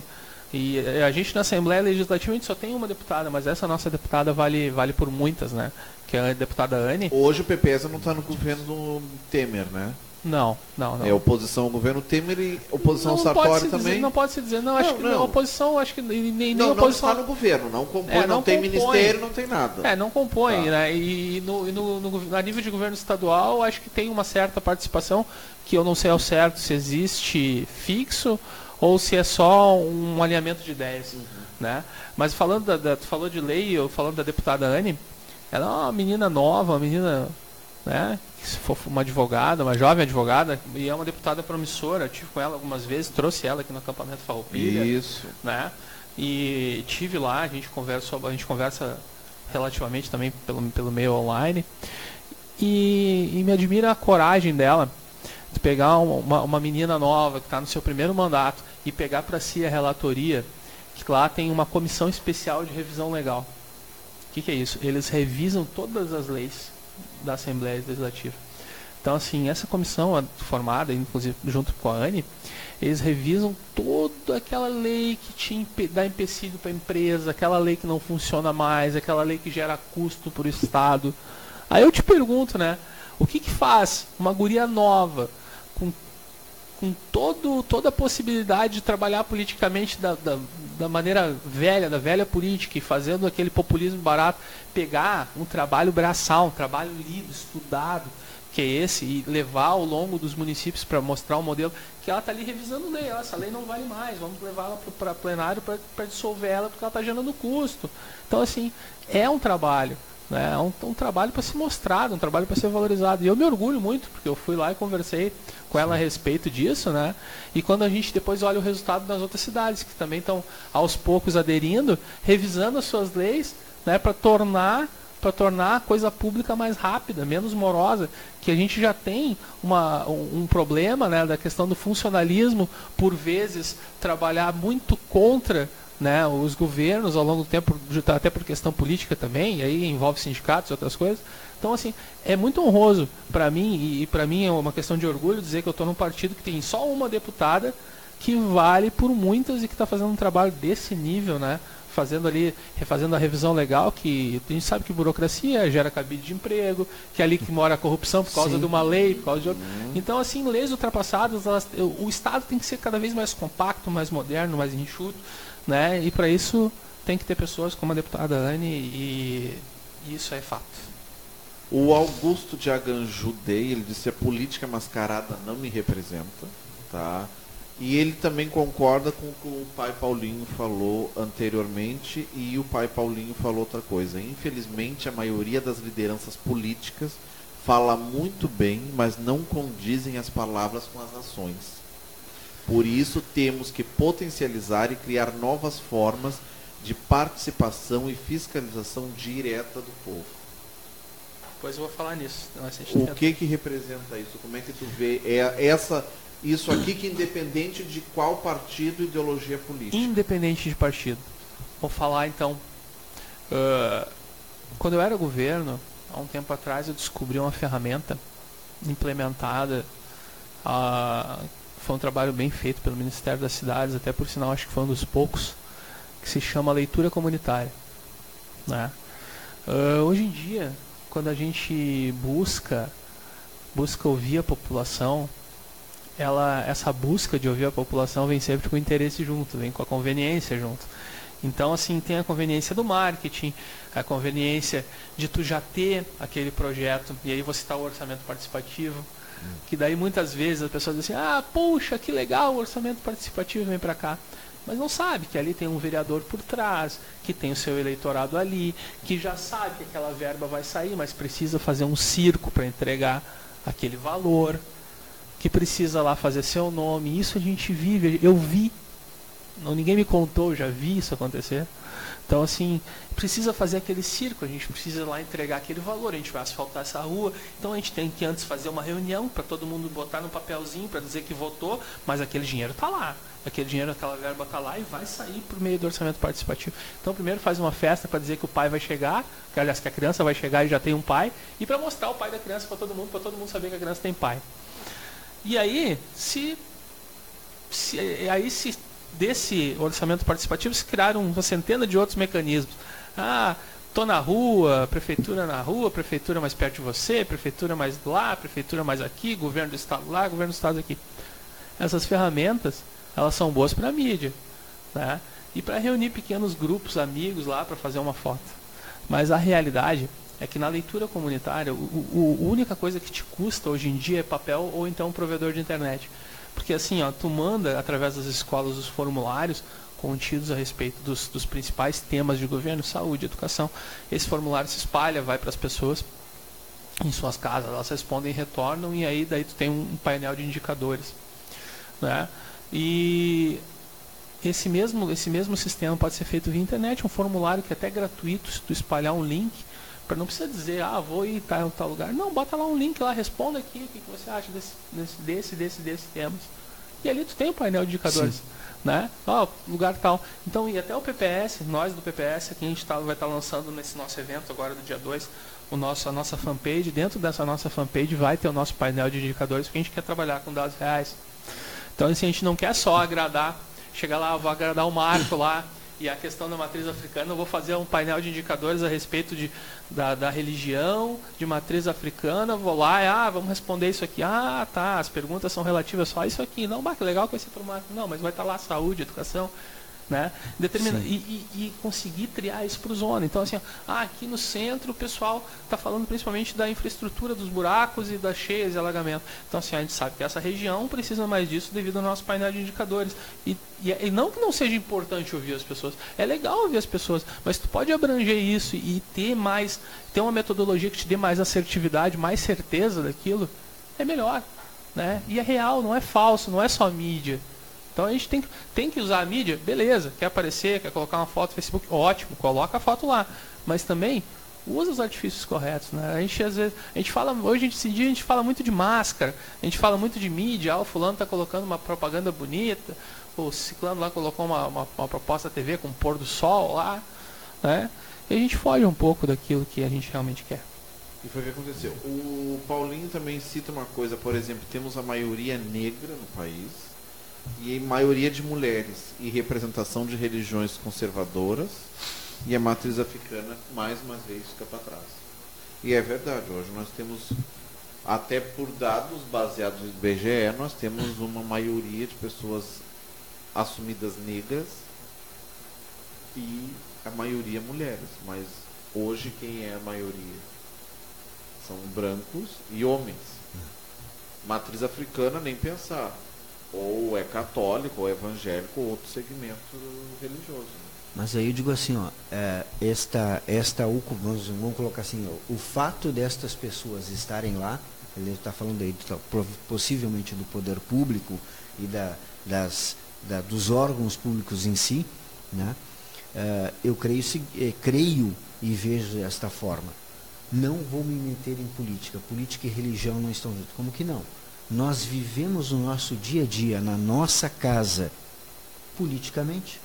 E a gente na Assembleia Legislativa a gente só tem uma deputada, mas essa nossa deputada vale por muitas, né? Que é a deputada Anne. Hoje o PPS não está no governo Temer, né? Não. É oposição ao governo Temer e oposição ao Sartori também. Não pode se dizer, acho que a oposição, acho que nem não, oposição. Não está no governo, não compõe, não tem ministério, não tem nada. Não compõe, né? E a nível de governo estadual, acho que tem uma certa participação, que eu não sei ao certo se existe fixo ou se é só um alinhamento de ideias, né? Mas falando tu falou de lei, eu falando da deputada Anne, ela é uma menina nova, uma menina, né? Se for uma advogada, uma jovem advogada, e é uma deputada promissora. Eu tive com ela algumas vezes, trouxe ela aqui no acampamento Farroupilha. Isso. Né? E tive lá, a gente conversa relativamente também pelo meio online. E me admira a coragem dela de pegar uma menina nova que está no seu primeiro mandato e pegar para si a relatoria, que lá tem uma comissão especial de revisão legal. O que é isso? Eles revisam todas as leis da Assembleia Legislativa. Então, assim, essa comissão formada, inclusive junto com a Anne, eles revisam toda aquela lei que dá empecilho para a empresa, aquela lei que não funciona mais, aquela lei que gera custo para o Estado. Aí eu te pergunto, né, o que faz uma guria nova, com toda a possibilidade de trabalhar politicamente da maneira velha, da velha política, e fazendo aquele populismo barato, pegar um trabalho braçal, um trabalho lido, estudado, que é esse, e levar ao longo dos municípios para mostrar um modelo, que ela está ali revisando lei, essa lei não vale mais, vamos levá-la para plenário para dissolver ela, porque ela está gerando custo. Então, assim, é um trabalho. É um trabalho para ser mostrado, um trabalho para ser valorizado. E eu me orgulho muito, porque eu fui lá e conversei com ela a respeito disso, né? E quando a gente depois olha o resultado das outras cidades, que também estão aos poucos aderindo, revisando as suas leis, né, para tornar a coisa pública mais rápida, menos morosa, que a gente já tem um problema, né, da questão do funcionalismo, por vezes trabalhar muito contra, né, os governos ao longo do tempo, até por questão política também, e aí envolve sindicatos e outras coisas. Então, assim, é muito honroso para mim, e para mim é uma questão de orgulho dizer que eu estou num partido que tem só uma deputada que vale por muitas e que está fazendo um trabalho desse nível, né, refazendo a revisão legal, que a gente sabe que burocracia gera cabide de emprego, que é ali que mora a corrupção por causa de uma lei, por causa de outra. Então, assim, leis ultrapassadas, o Estado tem que ser cada vez mais compacto, mais moderno, mais enxuto, né? E para isso tem que ter pessoas como a deputada Anne, e isso é fato. O Augusto de Aganjudei, ele disse: a política mascarada não me representa, tá? E ele também concorda com o que o pai Paulinho falou anteriormente, e o pai Paulinho falou outra coisa. Infelizmente, a maioria das lideranças políticas fala muito bem, mas não condizem as palavras com as ações. Por isso, temos que potencializar e criar novas formas de participação e fiscalização direta do povo. Pois eu vou falar nisso. O que representa isso? Como é que tu vê isso aqui, que independente de qual partido, ideologia política? Independente de partido. Vou falar então. Quando eu era governo, há um tempo atrás, eu descobri uma ferramenta implementada foi um trabalho bem feito pelo Ministério das Cidades, até por sinal acho que foi um dos poucos, que se chama leitura comunitária, né? Hoje em dia, quando a gente busca ouvir a população, essa busca de ouvir a população vem sempre com o interesse junto, vem com a conveniência junto. Então, assim, tem a conveniência do marketing, a conveniência de tu já ter aquele projeto, e aí você está o orçamento participativo, que daí muitas vezes as pessoas dizem assim, puxa, que legal, o orçamento participativo vem para cá. Mas não sabe que ali tem um vereador por trás, que tem o seu eleitorado ali, que já sabe que aquela verba vai sair, mas precisa fazer um circo para entregar aquele valor, que precisa lá fazer seu nome. Isso a gente vive, eu vi. Ninguém me contou, eu já vi isso acontecer. Então, assim, precisa fazer aquele circo, a gente precisa lá entregar aquele valor, a gente vai asfaltar essa rua, então a gente tem que antes fazer uma reunião para todo mundo botar no papelzinho para dizer que votou, mas aquele dinheiro está lá. Aquele dinheiro, aquela verba está lá e vai sair por meio do orçamento participativo. Então, primeiro faz uma festa para dizer que o pai vai chegar, que aliás, que a criança vai chegar e já tem um pai, e para mostrar o pai da criança para todo mundo saber que a criança tem pai. E aí, se desse orçamento participativo se criaram uma centena de outros mecanismos. Tô na rua, prefeitura mais perto de você, prefeitura mais lá, prefeitura mais aqui, governo do estado lá, governo do estado aqui. Essas ferramentas, elas são boas para a mídia, né? E para reunir pequenos grupos, amigos lá para fazer uma foto. Mas a realidade é que na leitura comunitária, a única coisa que te custa hoje em dia é papel ou então um provedor de internet. Porque assim, tu manda através das escolas os formulários contidos a respeito dos principais temas de governo, saúde, educação. Esse formulário se espalha, vai para as pessoas em suas casas, elas respondem, retornam, e aí daí tu tem um painel de indicadores, né? E esse mesmo sistema pode ser feito via internet, um formulário que é até gratuito, se tu espalhar um link, para não precisar dizer, vou ir em tal lugar. Não, bota lá um link lá, responda aqui o que você acha desses temas. E ali tu tem um painel de indicadores. Sim. Né? Lugar tal. Então, e até o PPS, nós do PPS, aqui a gente vai estar lançando nesse nosso evento agora do dia 2, a nossa fanpage. Dentro dessa nossa fanpage vai ter o nosso painel de indicadores, porque a gente quer trabalhar com dados reais. Então, assim, a gente não quer só agradar, chegar lá, vou agradar o Marco lá, e a questão da matriz africana, eu vou fazer um painel de indicadores a respeito da religião, de matriz africana, vou lá, vamos responder isso aqui. Tá, as perguntas são relativas só a isso aqui. Não, que legal que vai ser para o Marco. Não, mas vai estar lá saúde, educação, né? E conseguir triar isso para o zona. Então, assim, aqui no centro o pessoal está falando principalmente da infraestrutura, dos buracos e das cheias e alagamento. Então, assim, a gente sabe que essa região precisa mais disso devido ao nosso painel de indicadores. E não que não seja importante ouvir as pessoas, é legal ouvir as pessoas, mas tu pode abranger isso e ter uma metodologia que te dê mais assertividade, mais certeza daquilo, é melhor, né? E é real, não é falso, não é só mídia. Então a gente tem que usar a mídia, beleza, quer aparecer, quer colocar uma foto no Facebook, ótimo, coloca a foto lá, mas também usa os artifícios corretos, né? Hoje em dia a gente fala muito de máscara, a gente fala muito de mídia, o fulano está colocando uma propaganda bonita, o ciclano lá colocou uma proposta TV com pôr do sol lá, né? E a gente foge um pouco daquilo que a gente realmente quer. E foi o que aconteceu. O Paulinho também cita uma coisa, por exemplo, temos a maioria negra no país, e a maioria de mulheres, e representação de religiões conservadoras, e a matriz africana, mais uma vez, fica para trás. E é verdade, hoje nós temos, até por dados baseados no IBGE, nós temos uma maioria de pessoas assumidas negras e a maioria mulheres. Mas hoje quem é a maioria? São brancos e homens. Matriz africana, nem pensar. Ou é católico, ou é evangélico, ou outro segmento religioso. Mas aí eu digo assim, vamos colocar assim, o fato destas pessoas estarem lá, ele está falando aí possivelmente do poder público e dos órgãos públicos em si, né? Eu creio e vejo desta forma. Não vou me meter em política. Política e religião não estão juntos. Como que não? Nós vivemos o nosso dia a dia, na nossa casa, politicamente.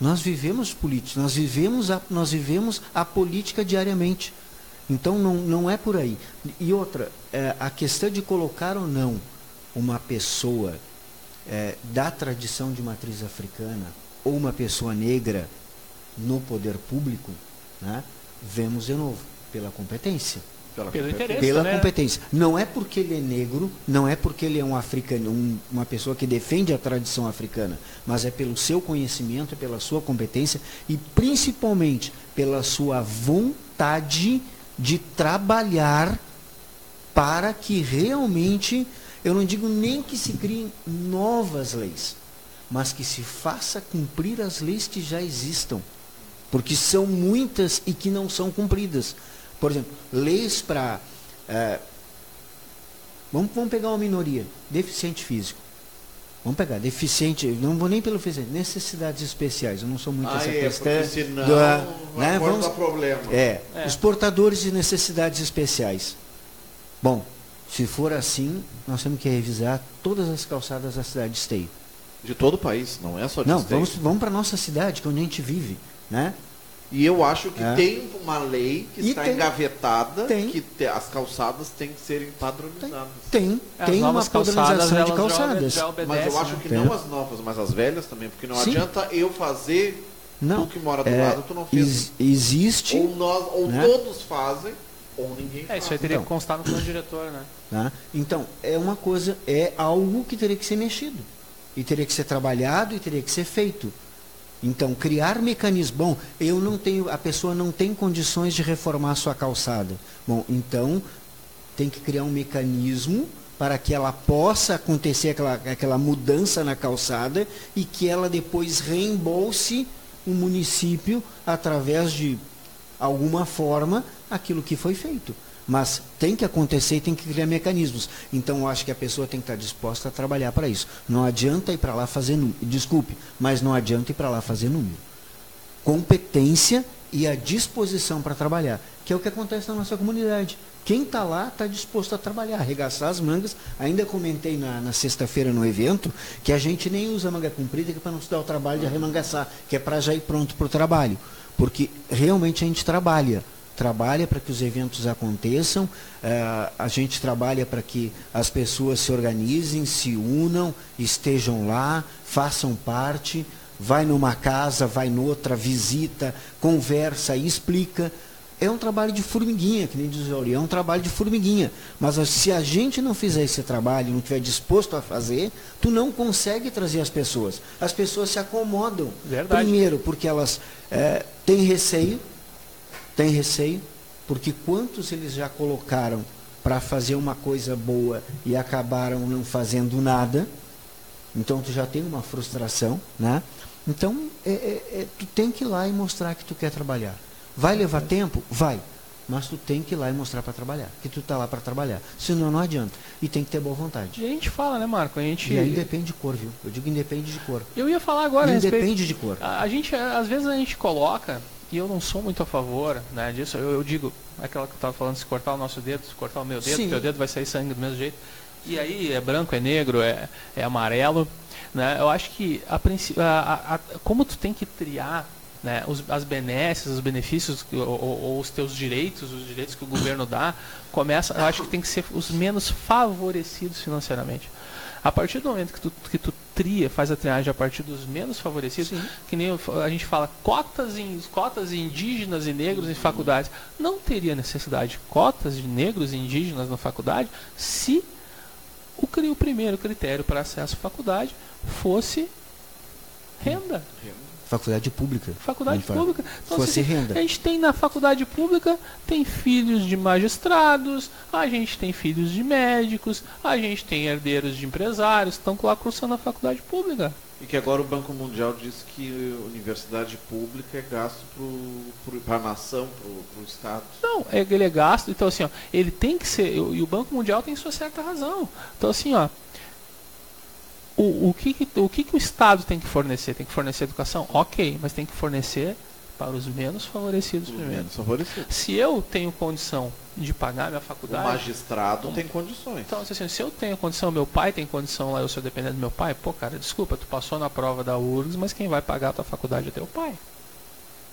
Nós vivemos política, nós vivemos a política diariamente. Então não é por aí. E outra, a questão de colocar ou não uma pessoa da tradição de matriz africana ou uma pessoa negra no poder público, né, vemos de novo, pela competência. Pelo interesse, Pela né? competência. Não é porque ele é negro, não é porque ele é um africano, uma pessoa que defende a tradição africana, mas é pelo seu conhecimento, pela sua competência e principalmente pela sua vontade de trabalhar para que realmente, eu não digo nem que se criem novas leis, mas que se faça cumprir as leis que já existam, porque são muitas e que não são cumpridas. Por exemplo, leis para... vamos pegar uma minoria, deficiente físico. Vamos pegar, deficiente, não vou nem pelo deficiente, necessidades especiais, eu não sou muito essa questão. Porque senão né, vamos dar problema. Os portadores de necessidades especiais. Bom, se for assim, nós temos que revisar todas as calçadas da cidade de Esteio. De todo o país, não é só de Não, Esteio. vamos para a nossa cidade, que é onde a gente vive, né? E eu acho que tem uma lei que está engavetada, tem. que as calçadas têm que serem padronizadas. Tem uma padronização de calçadas. Mas eu acho que não as novas, mas as velhas também, porque não adianta eu fazer, tu que mora do lado, tu não fez. Existe. Ou né? todos fazem, ou ninguém faz. Isso aí teria que constar no plano diretor, né? Tá? Então, é uma coisa, é algo que teria que ser mexido. E teria que ser trabalhado e teria que ser feito. Então, criar mecanismos. Bom, a pessoa não tem condições de reformar a sua calçada. Bom, então tem que criar um mecanismo para que ela possa acontecer aquela mudança na calçada e que ela depois reembolse o município através de alguma forma aquilo que foi feito. Mas tem que acontecer e tem que criar mecanismos. Então, eu acho que a pessoa tem que estar disposta a trabalhar para isso. Não adianta ir para lá fazer número. Desculpe, mas não adianta ir para lá fazer número. Competência e a disposição para trabalhar, que é o que acontece na nossa comunidade. Quem está lá está disposto a trabalhar, arregaçar as mangas. Ainda comentei na sexta-feira no evento que a gente nem usa manga comprida, que é para não se dar o trabalho de arremangaçar, que é para já ir pronto para o trabalho. Porque realmente a gente trabalha para que os eventos aconteçam, a gente trabalha para que as pessoas se organizem, se unam, estejam lá, façam parte, vai numa casa, vai noutra, visita, conversa, explica. É um trabalho de formiguinha, que nem diz o Auri, é um trabalho de formiguinha. Mas se a gente não fizer esse trabalho, não estiver disposto a fazer, tu não consegue trazer as pessoas. As pessoas se acomodam. Verdade. Primeiro, porque elas têm receio, porque quantos eles já colocaram para fazer uma coisa boa e acabaram não fazendo nada. Então tu já tem uma frustração, né? Então tu tem que ir lá e mostrar que tu quer trabalhar. Vai levar tempo? Vai. Mas tu tem que ir lá e mostrar para trabalhar, que tu está lá para trabalhar. Senão não adianta. E tem que ter boa vontade. E a gente fala, né, Marco? E aí depende de cor, viu? Eu digo independe de cor. Eu ia falar agora, independe de cor. Às vezes a gente coloca, e eu não sou muito a favor, né, disso, eu digo, aquela que eu estava falando, se cortar o nosso dedo, se cortar o meu dedo, teu dedo vai sair sangue do mesmo jeito. E aí é branco, é negro, é amarelo. Né? Eu acho que como tu tem que triar, né, as benesses, os benefícios ou os teus direitos, os direitos que o governo dá, eu acho que tem que ser os menos favorecidos financeiramente. A partir do momento que tu faz a triagem a partir dos menos favorecidos, sim, que nem a gente fala, cotas indígenas e negros em faculdades, não teria necessidade de cotas de negros e indígenas na faculdade se o primeiro critério para acesso à faculdade fosse renda. Faculdade pública. Faculdade pública. Então, fosse renda. A gente tem na faculdade pública, tem filhos de magistrados, a gente tem filhos de médicos, a gente tem herdeiros de empresários, estão lá cursando a faculdade pública. E que agora o Banco Mundial diz que a universidade pública é gasto para a nação, para o Estado. Não, ele é gasto, então assim, ó, ele tem que ser, e o Banco Mundial tem sua certa razão. Então assim, ó, o que o Estado tem que fornecer? Tem que fornecer educação? Ok, mas tem que fornecer para os menos favorecidos primeiro. Menos favorecidos. Se eu tenho condição de pagar minha faculdade... O magistrado tem condições. Então, assim, se eu tenho condição, meu pai tem condição lá, eu sou dependente do meu pai, pô, cara, desculpa, tu passou na prova da URGS, mas quem vai pagar a tua faculdade é teu pai.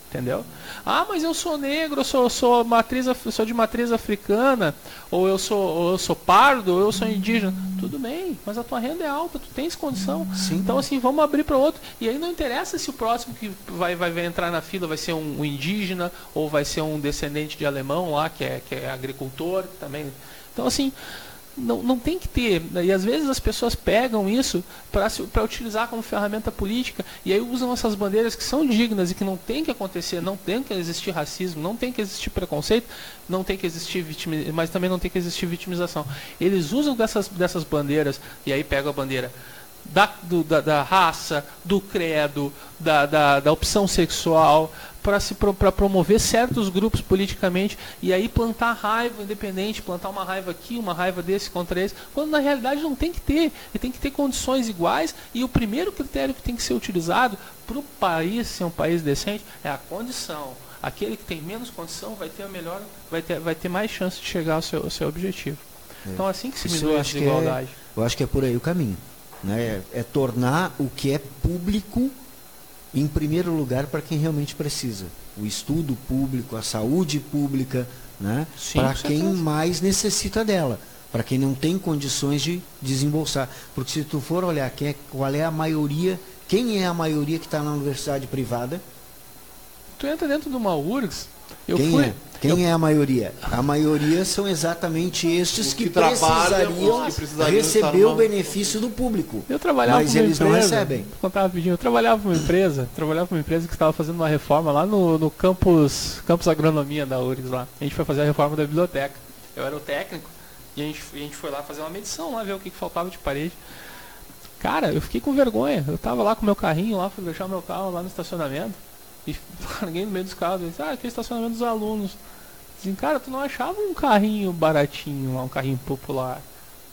Entendeu? Ah, mas eu sou negro, eu sou de matriz africana, ou eu sou pardo, ou eu sou indígena. Tudo bem, mas a tua renda é alta, tu tens condição. Sim. Então, assim, vamos abrir para outro. E aí não interessa se o próximo que vai entrar na fila vai ser um indígena, ou vai ser um descendente de alemão lá, que é agricultor também. Então, assim, não tem que ter. E às vezes as pessoas pegam isso para utilizar como ferramenta política e aí usam essas bandeiras que são dignas e que não tem que acontecer, não tem que existir racismo, não tem que existir preconceito, não tem que existir mas também não tem que existir vitimização. Eles usam dessas bandeiras e aí pegam a bandeira da raça, do credo, da opção sexual, para promover certos grupos politicamente e aí plantar raiva independente, plantar uma raiva aqui, uma raiva desse contra esse, quando na realidade não tem que ter. E tem que ter condições iguais e o primeiro critério que tem que ser utilizado para o país ser um país decente é a condição. Aquele que tem menos condição vai ter mais chance de chegar ao seu objetivo. Então assim que se diminui a desigualdade. Eu acho que é por aí o caminho. Né? É tornar o que é público em primeiro lugar para quem realmente precisa. O estudo público, a saúde pública, né? Para quem mais necessita dela, para quem não tem condições de desembolsar. Porque se tu for olhar qual é a maioria, quem é a maioria que está na universidade privada? Tu entra dentro de uma URGS. Quem é a maioria? A maioria são exatamente estes que precisariam receber o benefício do público. Eu trabalhava mas eles não recebem. Vou contar rapidinho. Eu trabalhava para uma empresa que estava fazendo uma reforma lá no campus agronomia da URGS lá. A gente foi fazer a reforma da biblioteca. Eu era o técnico e a gente foi lá fazer uma medição lá, ver o que faltava de parede. Cara, eu fiquei com vergonha. Eu estava lá com meu carrinho lá, fui deixar meu carro lá no estacionamento. E larguei no meio dos carros, disse, aqui é o estacionamento dos alunos. Dizem, cara, tu não achava um carrinho baratinho lá, um carrinho popular?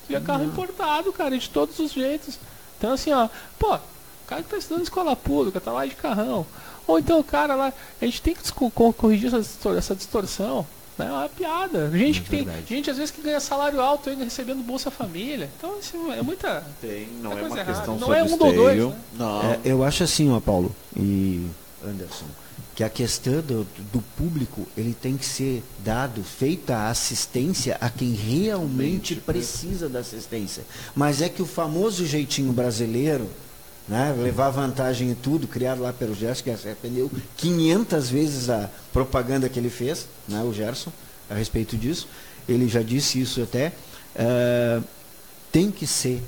Tu ia carro importado, cara, de todos os jeitos. Então assim, ó, o cara que tá estudando escola pública, tá lá de carrão. Ou então o cara lá, a gente tem que corrigir essa distorção. Né? É uma piada. Gente às vezes que ganha salário alto ainda recebendo Bolsa Família. Então assim, é muita. Não é uma questão não é um ou dois, né? Não. Eu acho assim, ó, Paulo e Anderson, que a questão do público, ele tem que ser feita a assistência a quem realmente precisa da assistência. Mas é que o famoso jeitinho brasileiro, né, levar vantagem em tudo, criado lá pelo Gerson, que arrependeu 500 vezes a propaganda que ele fez, né, o Gerson, a respeito disso, ele já disse isso até, tem que ser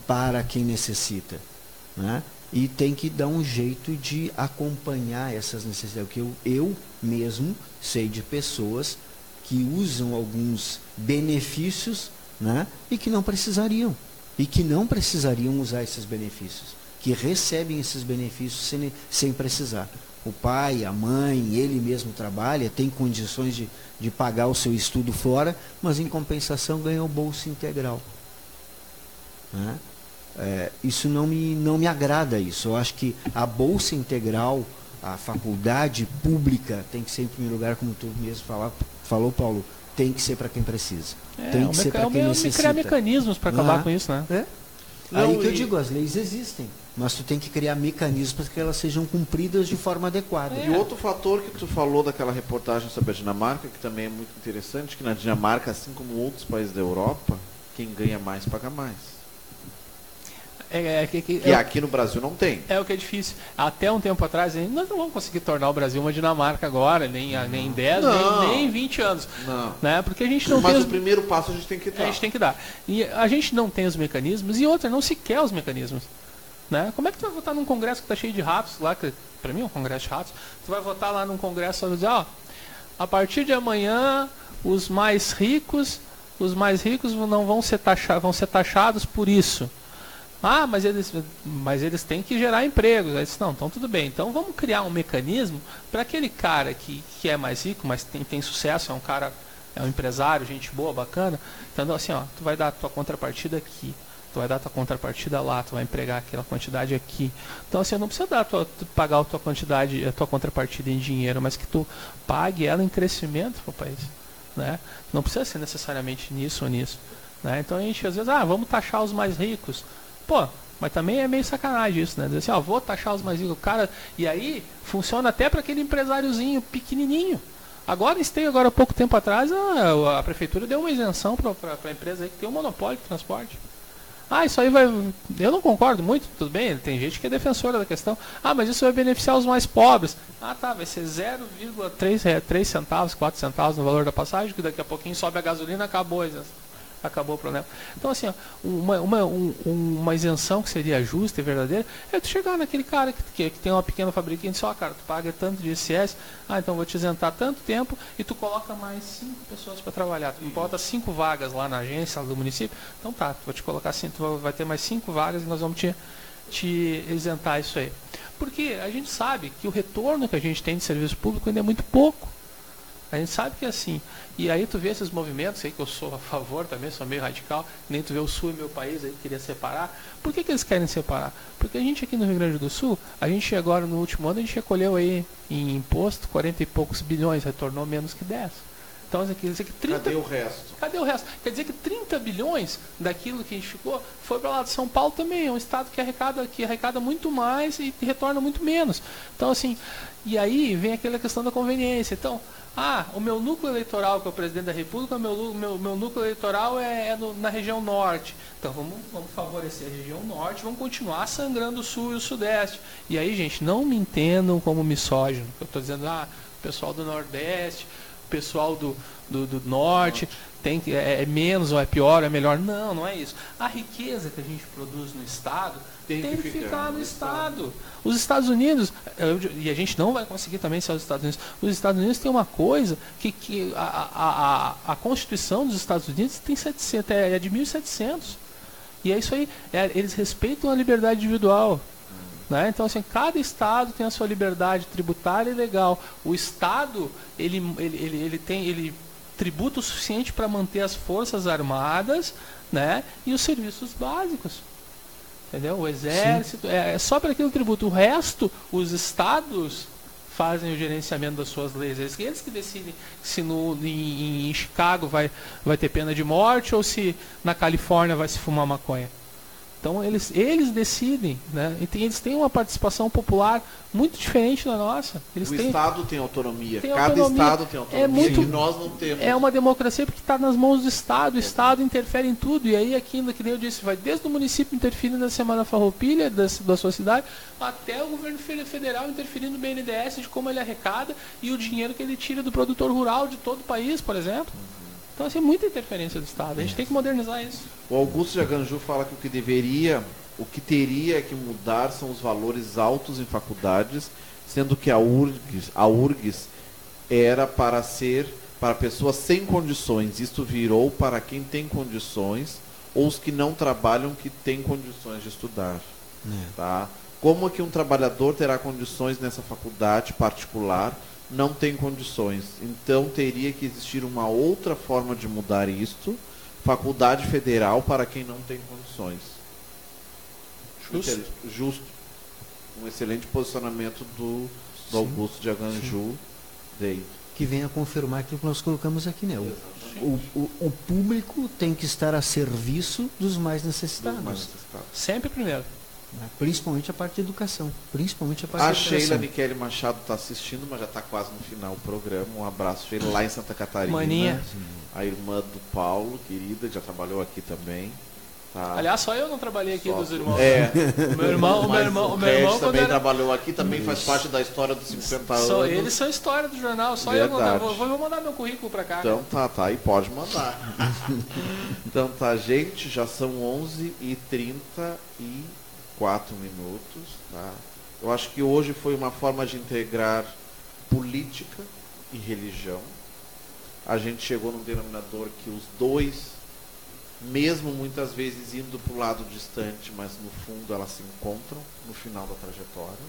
para quem necessita, né? E tem que dar um jeito de acompanhar essas necessidades. Porque eu mesmo sei de pessoas que usam alguns benefícios, né, e que não precisariam. E que não precisariam usar esses benefícios. Que recebem esses benefícios sem precisar. O pai, a mãe, ele mesmo trabalha, tem condições de pagar o seu estudo fora, mas em compensação ganha o bolsa integral. Né? Isso não me agrada isso. Eu acho que a bolsa integral, a faculdade pública tem que ser em primeiro lugar, como tu mesmo falou, Paulo, tem que ser para quem precisa. Tem que ser para quem necessita. Criar mecanismos para acabar com isso, né? Aí que eu digo, as leis existem, mas tu tem que criar mecanismos para que elas sejam cumpridas de forma adequada. E outro fator que tu falou daquela reportagem sobre a Dinamarca, que também é muito interessante, que na Dinamarca, assim como outros países da Europa, quem ganha mais paga mais. E aqui no Brasil não tem. É o que é difícil. Até um tempo atrás, nós não vamos conseguir tornar o Brasil uma Dinamarca agora, nem 10, nem 20 anos. Não. Né? Porque a gente não Mas tem o primeiro passo a gente tem que dar. A gente tem que dar. E a gente não tem os mecanismos, e outra, não se quer os mecanismos. Né? Como é que tu vai votar num congresso que está cheio de ratos lá, que para mim é um congresso de ratos, tu vai votar lá num congresso e dizer, a partir de amanhã os mais ricos não vão ser taxados por isso. Mas eles têm que gerar empregos. Aí disse, não, então tudo bem. Então vamos criar um mecanismo para aquele cara que é mais rico, mas tem sucesso, é um empresário, gente boa, bacana. Então assim, tu vai dar a tua contrapartida aqui, tu vai dar a tua contrapartida lá, tu vai empregar aquela quantidade aqui. Então assim, não precisa pagar a tua quantidade, a tua contrapartida em dinheiro, mas que tu pague ela em crescimento para o país. Né? Não precisa ser necessariamente nisso ou nisso. Né? Então a gente às vezes, vamos taxar os mais ricos. Mas também é meio sacanagem isso, né? Dizer assim, ó, vou taxar os mais ricos, cara. E aí funciona até para aquele empresáriozinho pequenininho. Agora, agora há pouco tempo atrás, a prefeitura deu uma isenção para a empresa aí que tem um monopólio de transporte. Isso aí vai... Eu não concordo muito, tudo bem, tem gente que é defensora da questão. Mas isso vai beneficiar os mais pobres. Vai ser 0,3 centavos, 4 centavos no valor da passagem, que daqui a pouquinho sobe a gasolina, acabou o problema. Então, assim, ó, uma isenção que seria justa e verdadeira é tu chegar naquele cara que tem uma pequena fabricante e diz, cara, tu paga tanto de ICS, então vou te isentar tanto tempo e tu coloca mais 5 pessoas para trabalhar. Tu bota 5 vagas lá na agência do município, então tá, vou te colocar assim, tu vai ter mais 5 vagas e nós vamos te isentar isso aí. Porque a gente sabe que o retorno que a gente tem de serviço público ainda é muito pouco. A gente sabe que é assim. E aí tu vê esses movimentos aí, que eu sou a favor também, sou meio radical, nem tu vê o Sul e meu país aí que queria separar. Por que eles querem separar? Porque a gente aqui no Rio Grande do Sul, a gente agora no último ano, a gente recolheu aí em imposto 40 e poucos bilhões, retornou menos que 10. Então quer dizer que 30... Cadê o resto? Cadê o resto? Quer dizer que 30 bilhões daquilo que a gente ficou foi para lá de São Paulo também. É um estado que arrecada muito mais e retorna muito menos. Então, assim, e aí vem aquela questão da conveniência. Então, o meu núcleo eleitoral, que é o presidente da República, meu núcleo eleitoral é na região norte. Então vamos favorecer a região norte, vamos continuar sangrando o sul e o sudeste. E aí, gente, não me entendam como misógino. Eu estou dizendo, o pessoal do nordeste, o pessoal do norte é menos, ou é pior, ou é melhor. Não é isso. A riqueza que a gente produz no estado tem que ficar no estado. Os Estados Unidos, e a gente não vai conseguir também ser os Estados Unidos. Os Estados Unidos tem uma coisa que a Constituição dos Estados Unidos tem 700, é de 1700. E é isso aí. Eles respeitam a liberdade individual. Né? Então, assim, cada estado tem a sua liberdade tributária e legal. O estado, ele tributa o suficiente para manter as forças armadas, né? E os serviços básicos. Entendeu? O exército, é só para aquilo tributo. O resto, os estados fazem o gerenciamento das suas leis. Eles que decidem se em Chicago vai ter pena de morte ou se na Califórnia vai se fumar maconha. Então eles decidem, né? E eles têm uma participação popular muito diferente da nossa. Estado tem autonomia. Cada estado tem autonomia que nós não temos. É uma democracia porque está nas mãos do Estado. O Estado interfere em tudo. E aí aqui, que nem eu disse, vai desde o município interferindo na Semana Farroupilha da sua cidade, até o governo federal interferindo no BNDES de como ele arrecada e o dinheiro que ele tira do produtor rural de todo o país, por exemplo. Então, assim, muita interferência do Estado. A gente tem que modernizar isso. O Augusto Jaganju fala que o que teria que mudar são os valores altos em faculdades, sendo que a URGS era para pessoas sem condições. Isto virou para quem tem condições ou os que não trabalham que têm condições de estudar. Tá? Como que um trabalhador terá condições nessa faculdade particular? Não tem condições. Então teria que existir uma outra forma de mudar isto, faculdade federal para quem não tem condições. Justo. Um excelente posicionamento do Augusto de Jaganju. Que vem a confirmar aquilo que nós colocamos aqui, né? O público tem que estar a serviço dos mais necessitados. Sempre primeiro. Principalmente a parte de educação. A Sheila Michele Machado está assistindo, mas já está quase no final do programa. Um abraço, Sheila, lá em Santa Catarina. Maninha. A irmã do Paulo, querida, que já trabalhou aqui também. Tá. Aliás, só eu não trabalhei aqui dos irmãos. O meu irmão também trabalhou aqui, também faz parte da história dos 50 anos. Eles são história do jornal, só eu não. Vou mandar meu currículo para cá. Então tá, aí pode mandar. Então tá, gente, já são 11h34. Tá? Eu acho que hoje foi uma forma de integrar política e religião. A gente chegou num denominador que os dois, mesmo muitas vezes indo para o lado distante, mas no fundo elas se encontram no final da trajetória.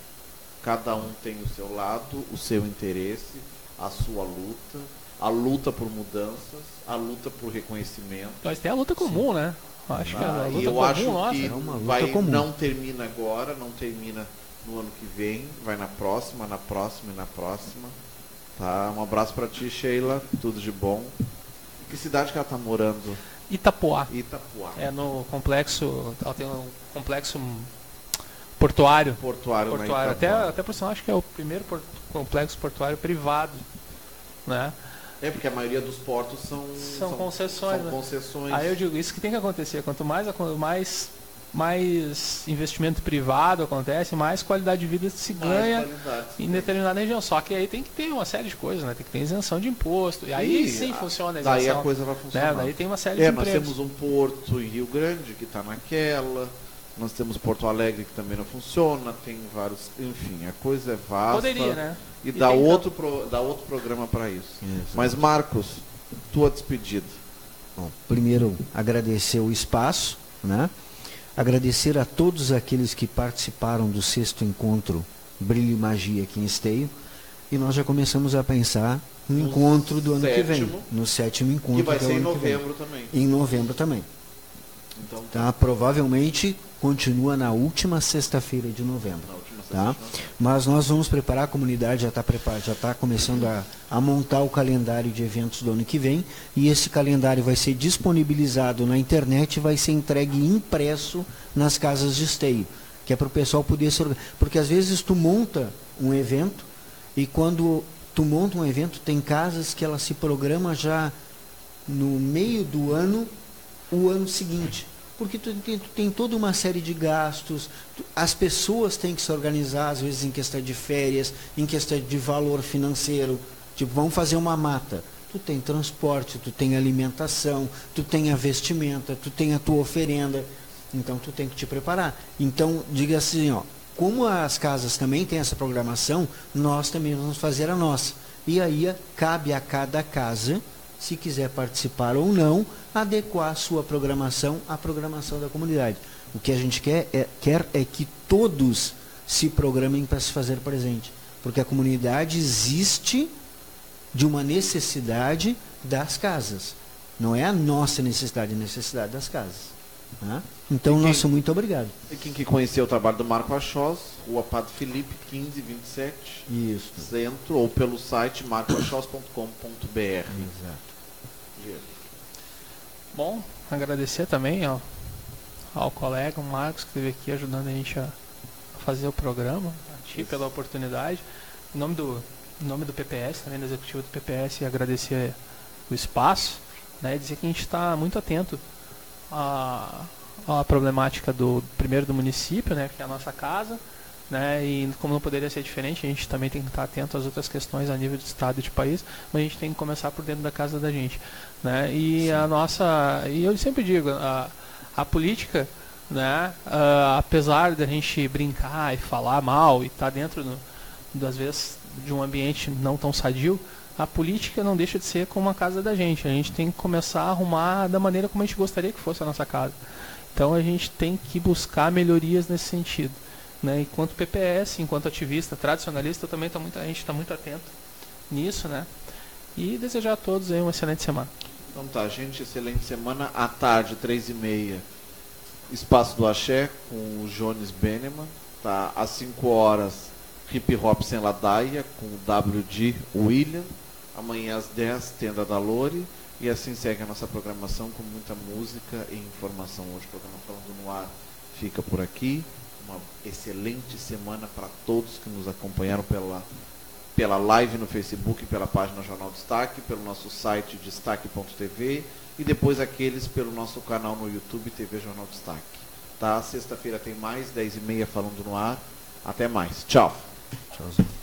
Cada um tem o seu lado, o seu interesse, a sua luta, a luta por mudanças, a luta por reconhecimento. Mas tem a luta comum, né? Acho que é a luta eu comum, acho nossa, que é uma luta vai, comum. não termina agora, não termina no ano que vem, vai na próxima e na próxima. Tá? Um abraço pra ti, Sheila, tudo de bom. Que cidade que ela tá morando? Itapoá. Itapoá. É no complexo, ela tem um complexo portuário. Portuário. Até por sinal, acho que é o primeiro complexo portuário privado, né? É, porque a maioria dos portos são concessões. São concessões. Aí eu digo, isso que tem que acontecer. Quanto mais investimento privado acontece, mais qualidade de vida se ganha em determinada região. Só que aí tem que ter uma série de coisas, né? Tem que ter isenção de imposto. E aí sim funciona a isenção. Daí a coisa vai funcionar. Daí tem uma série de empregos. Nós temos um porto em Rio Grande que está naquela. Nós temos Porto Alegre que também não funciona. Tem vários... Enfim, a coisa é vasta. Poderia, né? E dá outro programa para isso. Mas, Marcos, tua despedida. Bom, primeiro, agradecer o espaço, né? Agradecer a todos aqueles que participaram do 6º encontro Brilho e Magia aqui em Esteio. E nós já começamos a pensar no encontro do ano que vem. No 7º encontro. Que vai ser em novembro também. Em novembro também. Então, tá? Provavelmente continua na última sexta-feira de novembro. Tá? Mas nós vamos preparar, a comunidade já está começando a montar o calendário de eventos do ano que vem, e esse calendário vai ser disponibilizado na internet e vai ser entregue impresso nas casas de esteio, que é para o pessoal poder se organizar. Porque às vezes tu monta um evento, e quando tu monta um evento, tem casas que ela se programa já no meio do ano, o ano seguinte. Porque tu tem toda uma série de gastos, as pessoas têm que se organizar, às vezes em questão de férias, em questão de valor financeiro. Tipo, vamos fazer uma mata. Tu tem transporte, tu tem alimentação, tu tem a vestimenta, tu tem a tua oferenda. Então, tu tem que te preparar. Então, diga assim, ó, como as casas também têm essa programação, nós também vamos fazer a nossa. E aí, cabe a cada casa, se quiser participar ou não, adequar a sua programação à programação da comunidade. O que a gente quer é que todos se programem para se fazer presente. Porque a comunidade existe de uma necessidade das casas. Não é a nossa necessidade, a necessidade das casas. Tá? Então, nosso muito obrigado. E quem que conheceu o trabalho do Marco Achós, Rua Padre Felipe, 1527, Isso. Centro, ou pelo site marcoachós.com.br. Exato. Bom, agradecer também ao colega, o Marcos, que esteve aqui ajudando a gente a fazer o programa, a ti pela oportunidade. Em nome do PPS, também do executivo do PPS, agradecer o espaço, né, e dizer que a gente está muito atento à problemática primeiro do município, né, que é a nossa casa, né, e como não poderia ser diferente, a gente também tem que estar atento às outras questões a nível de estado e de país, mas a gente tem que começar por dentro da casa da gente, né, e e eu sempre digo, a política, né, apesar da gente brincar e falar mal e estar dentro às vezes de um ambiente não tão sadio, a política não deixa de ser como a casa da gente. A gente tem que começar a arrumar da maneira como a gente gostaria que fosse a nossa casa. Então a gente tem que buscar melhorias nesse sentido, né? Enquanto PPS, enquanto ativista, tradicionalista, também a gente está muito atento nisso, né? E desejar a todos aí uma excelente semana. Então tá, gente, excelente semana. À tarde, 3h30, Espaço do Axé, com o Jones Beneman. Tá? Às 5 horas, Hip Hop Sem Ladaia, com o WD William. Amanhã às 10, Tenda da Lore. E assim segue a nossa programação com muita música e informação. Hoje o programa Falando no Ar fica por aqui. Uma excelente semana para todos que nos acompanharam pela live no Facebook, pela página Jornal Destaque, pelo nosso site destaque.tv e depois aqueles pelo nosso canal no YouTube, TV Jornal Destaque. Tá? Sexta-feira tem mais, 10h30 Falando no Ar. Até mais. Tchau. Tchauzinho.